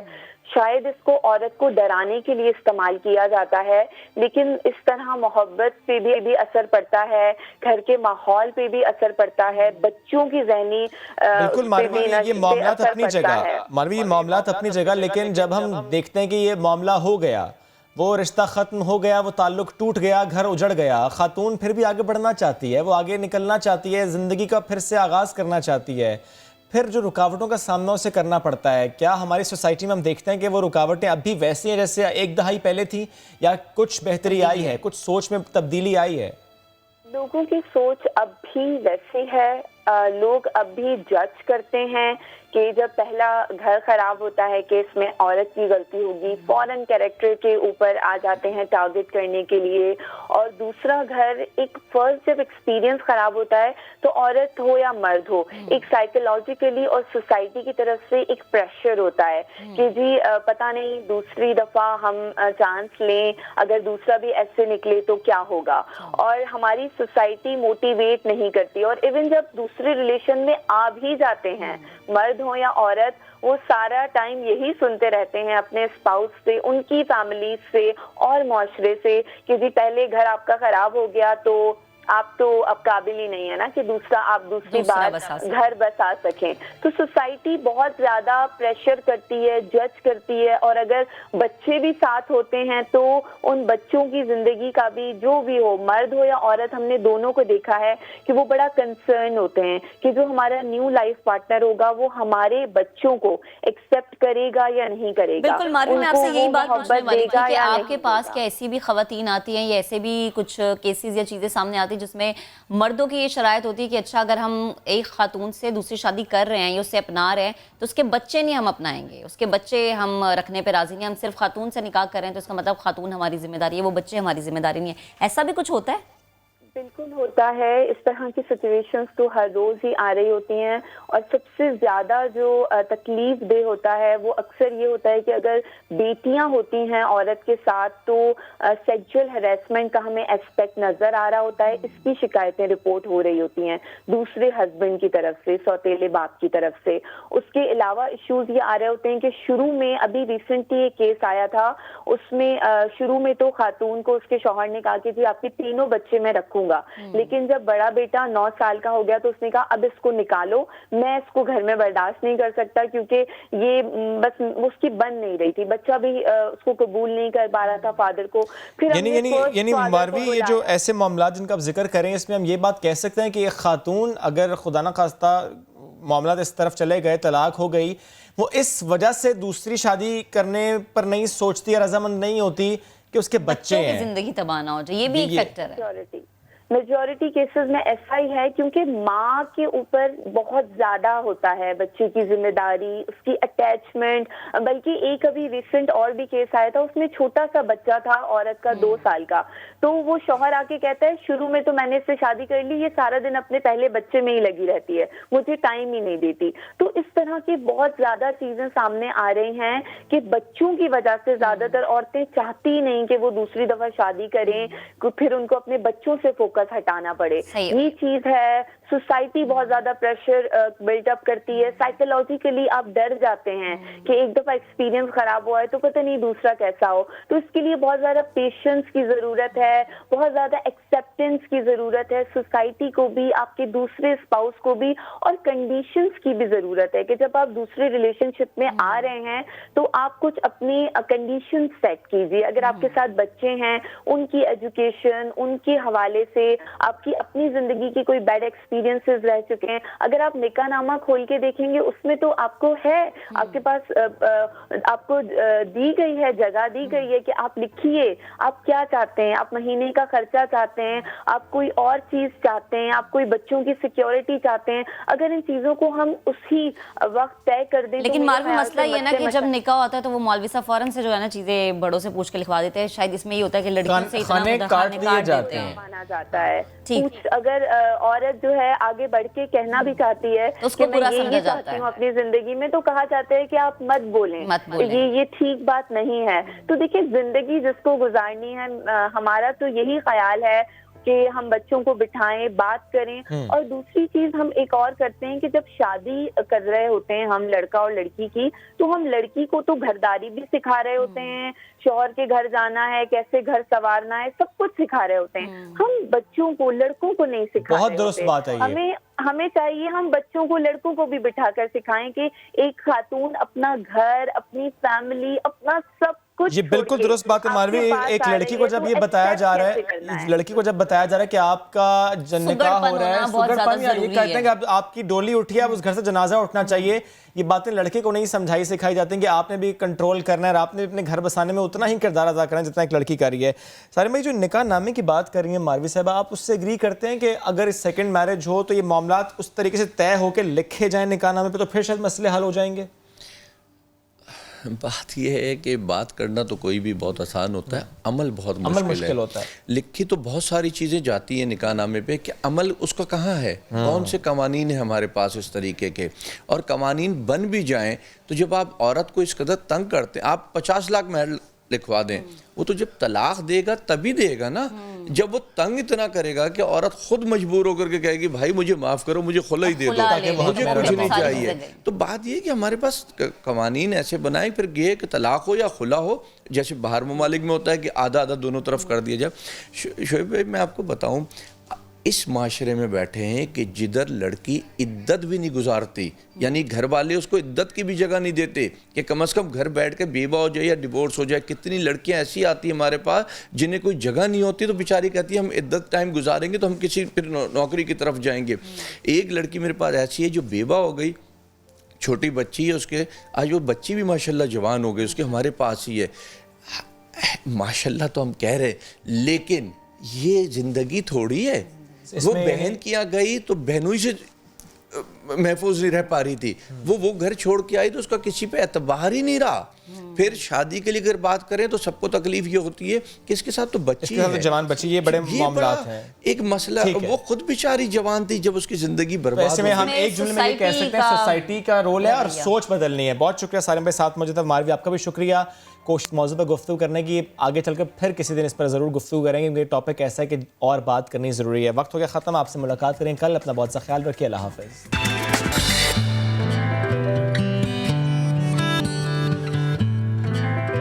شاید اس کو عورت کو ڈرانے کے لیے استعمال کیا جاتا ہے، لیکن اس طرح محبت پہ بھی اثر پڑتا ہے، گھر کے ماحول پہ بھی اثر پڑتا ہے، بچوں کی ذہنی بالکل ماروی، یہ معاملات اپنی جگہ، ماروی یہ معاملات اپنی جگہ، لیکن جب ہم دیکھتے ہیں کہ یہ معاملہ ہو گیا، وہ رشتہ ختم ہو گیا، وہ تعلق ٹوٹ گیا، گھر اجڑ گیا، خاتون پھر بھی آگے بڑھنا چاہتی ہے، وہ آگے نکلنا چاہتی ہے، زندگی کا پھر سے آغاز کرنا چاہتی ہے، پھر جو رکاوٹوں کا سامنا اسے کرنا پڑتا ہے. کیا ہماری سوسائٹی میں ہم دیکھتے ہیں کہ وہ رکاوٹیں اب بھی ویسی ہیں جیسے ایک دہائی پہلے تھی، یا کچھ بہتری آئی ہے، کچھ سوچ میں تبدیلی آئی ہے؟ لوگوں کی سوچ اب بھی ویسی ہے. لوگ اب بھی جج کرتے ہیں کہ جب پہلا گھر خراب ہوتا ہے کہ اس میں عورت کی غلطی ہوگی، فوراً کیریکٹر کے اوپر آ جاتے ہیں ٹارگٹ کرنے کے لیے. اور دوسرا گھر ایک فرسٹ جب ایکسپیرینس خراب ہوتا ہے تو عورت ہو یا مرد ہو، ایک سائیکولوجیکلی اور سوسائٹی کی طرف سے ایک پریشر ہوتا ہے کہ جی پتہ نہیں دوسری دفعہ ہم چانس لیں، اگر دوسرا بھی ایسے نکلے تو کیا ہوگا. اور ہماری سوسائٹی موٹیویٹ نہیں کرتی. اور ایون جب دوسرے ریلیشن میں آ بھی جاتے ہیں، مرد ہو یا عورت، وہ سارا ٹائم یہی سنتے رہتے ہیں اپنے اسپاؤس سے، ان کی فیملی سے اور معاشرے سے کہ جی پہلے گھر آپ کا خراب ہو گیا تو آپ تو اب قابل ہی نہیں ہے نا کہ آپ دوسری بار گھر بسا سکیں. تو سوسائٹی بہت زیادہ پریشر کرتی ہے، جج کرتی ہے. اور اگر بچے بھی ساتھ ہوتے ہیں تو ان بچوں کی زندگی کا بھی، جو بھی ہو مرد ہو یا عورت، ہم نے دونوں کو دیکھا ہے کہ وہ بڑا کنسرن ہوتے ہیں کہ جو ہمارا نیو لائف پارٹنر ہوگا وہ ہمارے بچوں کو ایکسپٹ کرے گا یا نہیں کرے گا. بالکل ماروی، میں آپ سے یہی بات پوچھنے والی تھی کہ آپ کے پاس کیا ایسی بھی خواتین آتی ہیں یا ایسے بھی کچھ کیسز یا چیزیں سامنے آتی جس میں مردوں کی یہ شرائط ہوتی ہے کہ اچھا اگر ہم ایک خاتون سے دوسری شادی کر رہے ہیں یا اسے اپنا رہے ہیں تو اس کے بچے نہیں ہم اپنائیں گے، اس کے بچے ہم رکھنے پہ راضی نہیں، ہم صرف خاتون سے نکاح کر رہے ہیں تو اس کا مطلب خاتون ہماری ذمہ داری ہے، وہ بچے ہماری ذمہ داری نہیں ہے. ایسا بھی کچھ ہوتا ہے؟ بالکل ہوتا ہے. اس طرح کی سچویشنز تو ہر روز ہی آ رہی ہوتی ہیں. اور سب سے زیادہ جو تکلیف دہ ہوتا ہے وہ اکثر یہ ہوتا ہے کہ اگر بیٹیاں ہوتی ہیں عورت کے ساتھ تو سیکچول ہراسمنٹ کا ہمیں ایسپیکٹ نظر آ رہا ہوتا ہے. اس کی شکایتیں رپورٹ ہو رہی ہوتی ہیں دوسرے ہسبینڈ کی طرف سے، سوتیلے باپ کی طرف سے. اس کے علاوہ ایشوز یہ آ رہے ہوتے ہیں کہ شروع میں، ابھی ریسنٹلی ایک کیس آیا تھا، اس میں شروع میں تو خاتون کو اس کے شوہر نے کہا کہ جی آپ کے 3 بچے میں رکھوں گا، لیکن جب بڑا بیٹا 9 سال کا ہو گیا تو اس نے کہا اب اس کو نکالو، میں اس کو گھر میں برداشت نہیں کر سکتا، کیونکہ یہ بس اس کی بن نہیں رہی تھی، بچہ بھی اس کو قبول نہیں کر پا رہا تھا فادر کو. پھر یعنی ماروی، یہ جو ایسے معاملات جن کا آپ ذکر کریں اس میں ہم یہ بات کہہ سکتے ہیں کہ ایک خاتون اگر خدا نہ خواستہ معاملات اس طرف چلے گئے، طلاق ہو گئی، وہ اس وجہ سے دوسری شادی کرنے پر نہیں سوچتی یا رضامند نہیں ہوتی کہ اس کے بچے ہیں، زندگی تباہ نہ ہو جائے. یہ بھی ایک فیکٹر ہے. میجورٹی کیسز میں ایسا ہی ہے کیونکہ ماں کے اوپر بہت زیادہ ہوتا ہے بچے کی ذمہ داری، اس کی اٹیچمنٹ. بلکہ ایک ابھی ریسنٹ اور بھی کیس آیا تھا، اس میں چھوٹا سا بچہ تھا عورت کا 2 سال کا، تو وہ شوہر آ کے کہتا ہے شروع میں تو میں نے اس سے شادی کر لی، یہ سارا دن اپنے پہلے بچے میں ہی لگی رہتی ہے، مجھے ٹائم ہی نہیں دیتی. تو اس طرح کی بہت زیادہ چیزیں سامنے آ رہی ہیں کہ بچوں کی وجہ سے زیادہ تر عورتیں چاہتی نہیں کہ وہ دوسری دفعہ شادی کریں، پھر ان کو اپنے بچوں سے فوکس ہٹانا پڑے. یہ چیز ہے. سوسائٹی بہت زیادہ پریشر بلڈ اپ کرتی ہے, سائیکولوجیکلی آپ ڈر جاتے ہیں کہ ایک دفعہ ایکسپیرینس خراب ہوا ہے تو پتہ نہیں دوسرا کیسا ہو. تو اس کے لیے بہت زیادہ پیشنس کی ضرورت ہے, بہت زیادہ ایکسیپٹینس کی ضرورت ہے, سوسائٹی کو بھی, آپ کے دوسرے اسپاؤس کو بھی, اور کنڈیشنز کی بھی ضرورت ہے کہ جب آپ دوسرے ریلیشن شپ میں آ رہے ہیں تو آپ کچھ اپنی کنڈیشن سیٹ کیجیے. اگر آپ کے ساتھ بچے ہیں, ان کی ایجوکیشن, ان کے حوالے سے آپ کی اپنی زندگی کی کوئی بیڈ ایکسپیرینسز رہ چکے ہیں, اگر آپ نکاح نامہ کھول کے دیکھیں گے اس میں تو آپ کو ہے, آپ کے پاس آپ کو دی گئی ہے, جگہ دی گئی ہے کہ آپ لکھیے آپ کیا چاہتے ہیں, آپ مہینے کا خرچہ چاہتے ہیں, آپ کوئی اور چیز چاہتے ہیں, آپ کوئی بچوں کی سیکیورٹی چاہتے ہیں. اگر ان چیزوں کو ہم اسی وقت طے کر دیں, لیکن مولوی مسئلہ یہ نا کہ جب نکاح ہوتا ہے تو وہ مولوی صاحب فوراً سے جو ہے نا چیزیں بڑوں سے پوچھ کے لکھوا دیتے ہیں. شاید اس میں یہ ہوتا ہے کہ لڑکیوں سے اتنا کاٹ دیے جاتے ہیں, مانا جاتا ہے. اگر عورت جو ہے آگے بڑھ کے کہنا بھی چاہتی ہے کہ میں یہ چاہتی ہوں اپنی زندگی میں, تو کہا جاتا ہے کہ آپ مت بولیں, یہ ٹھیک بات نہیں ہے. تو دیکھیں زندگی جس کو گزارنی ہے, ہمارا تو یہی خیال ہے کہ ہم بچوں کو بٹھائیں, بات کریں. اور دوسری چیز ہم ایک اور کرتے ہیں کہ جب شادی کر رہے ہوتے ہیں ہم لڑکا اور لڑکی کی, تو ہم لڑکی کو تو گھرداری بھی سکھا رہے ہوتے ہیں, شوہر کے گھر جانا ہے, کیسے گھر سنوارنا ہے, سب کچھ سکھا رہے ہوتے ہیں. ہم بچوں کو, لڑکوں کو نہیں سکھا بہت درست بات ہے یہ. ہمیں چاہیے ہم بچوں کو, لڑکوں کو بھی بٹھا کر سکھائیں کہ ایک خاتون اپنا گھر, اپنی فیملی, اپنا سب یہ بالکل درست بات ہے مولوی. ایک لڑکی کو جب یہ بتایا جا رہا ہے, لڑکی کو جب بتایا جا رہا ہے کہ آپ کا نکاح ہو رہا ہے, سگر پن, یہ کہتے ہیں کہ آپ کی ڈولی اٹھی ہے, اب اس گھر سے جنازہ اٹھنا چاہیے. یہ باتیں لڑکے کو نہیں سمجھائی سکھائی جاتی ہیں کہ آپ نے بھی کنٹرول کرنا ہے اور آپ نے اپنے گھر بسانے میں اتنا ہی کردار ادا کرنا ہے جتنا ایک لڑکی کر رہی ہے. سارے بھائی جو نکاح نامے کی بات کر رہی ہیں مولوی صاحبہ, آپ اس سے اگری کرتے ہیں کہ اگر اس سیکنڈ میرج ہو تو یہ معاملات اس طریقے سے طے ہو کے لکھے جائیں نکاح نامے پہ, تو پھر شاید مسئلے حل ہو جائیں گے؟ بات یہ ہے کہ بات کرنا تو کوئی بھی بہت آسان ہوتا ہے, عمل بہت مشکل ہوتا ہے. لکھی تو بہت ساری چیزیں جاتی ہیں نکاح نامے پہ, کہ عمل اس کا کہاں ہے, کون سے قوانین ہیں ہمارے پاس اس طریقے کے, اور قوانین بن بھی جائیں تو جب آپ عورت کو اس قدر تنگ کرتے ہیں, آپ 50 لاکھ مہر لکھوا دیں, وہ تو جب طلاق دے گا تبھی دے گا نا. جب وہ تنگ اتنا کرے گا کہ عورت خود مجبور ہو کر کے کہے گی بھائی مجھے معاف کرو, مجھے خلا ہی دے دو, مجھے کچھ نہیں چاہیے. تو بات یہ ہے کہ ہمارے پاس قوانین ایسے بنائیں, پھر یہ کہ طلاق ہو یا خلا ہو, جیسے باہر ممالک میں ہوتا ہے کہ آدھا آدھا دونوں طرف کر دیا جائے. شعیب بھائی میں آپ کو بتاؤں, اس معاشرے میں بیٹھے ہیں کہ جدھر لڑکی عدت بھی نہیں گزارتی, یعنی گھر والے اس کو عدت کی بھی جگہ نہیں دیتے کہ کم از کم گھر بیٹھ کے بیوہ ہو جائے یا ڈیورس ہو جائے. کتنی لڑکیاں ایسی آتی ہیں ہمارے پاس جنہیں کوئی جگہ نہیں ہوتی, تو بیچاری کہتی ہے ہم عدت ٹائم گزاریں گے تو ہم کسی پھر نوکری کی طرف جائیں گے. ایک لڑکی میرے پاس ایسی ہے جو بیوہ ہو گئی, چھوٹی بچی ہے اس کے, آج وہ بچی بھی ماشاءاللہ جوان ہو گئی, اس کے ہمارے پاس ہی ہے. ماشاءاللہ تو ہم کہہ رہے, لیکن یہ زندگی تھوڑی ہے. وہ بہن کیا گئی تو بہنوئی سے محفوظ نہیں رہ پا رہی تھی, وہ گھر چھوڑ کے آئی تو اس کا کسی پہ اعتبار ہی نہیں رہا. پھر شادی کے لیے اگر بات کریں تو سب کو تکلیف یہ ہوتی ہے کہ اس کے ساتھ تو بچی ہے, جوان بچی, یہ بڑے معاملات ہیں. ایک مسئلہ, وہ خود بیچاری جوان تھی جب اس کی زندگی برباد. ایسے میں ہم ایک جملے میں یہ کہہ سکتے ہیں سوسائٹی کا رول ہے اور سوچ بدلنی ہے. بہت شکریہ سالم بھائی ساتھ موجود ہیں. مولوی آپ کا بھی شکریہ کوشش موضوع پر گفتگو کرنے کی. آگے چل کر پھر کسی دن اس پر ضرور گفتگو کریں گے کیونکہ یہ ٹاپک ایسا ہے کہ اور بات کرنی ضروری ہے. وقت ہو گیا ختم, آپ سے ملاقات کریں کل. اپنا بہت سا خیال رکھیے. اللہ حافظ.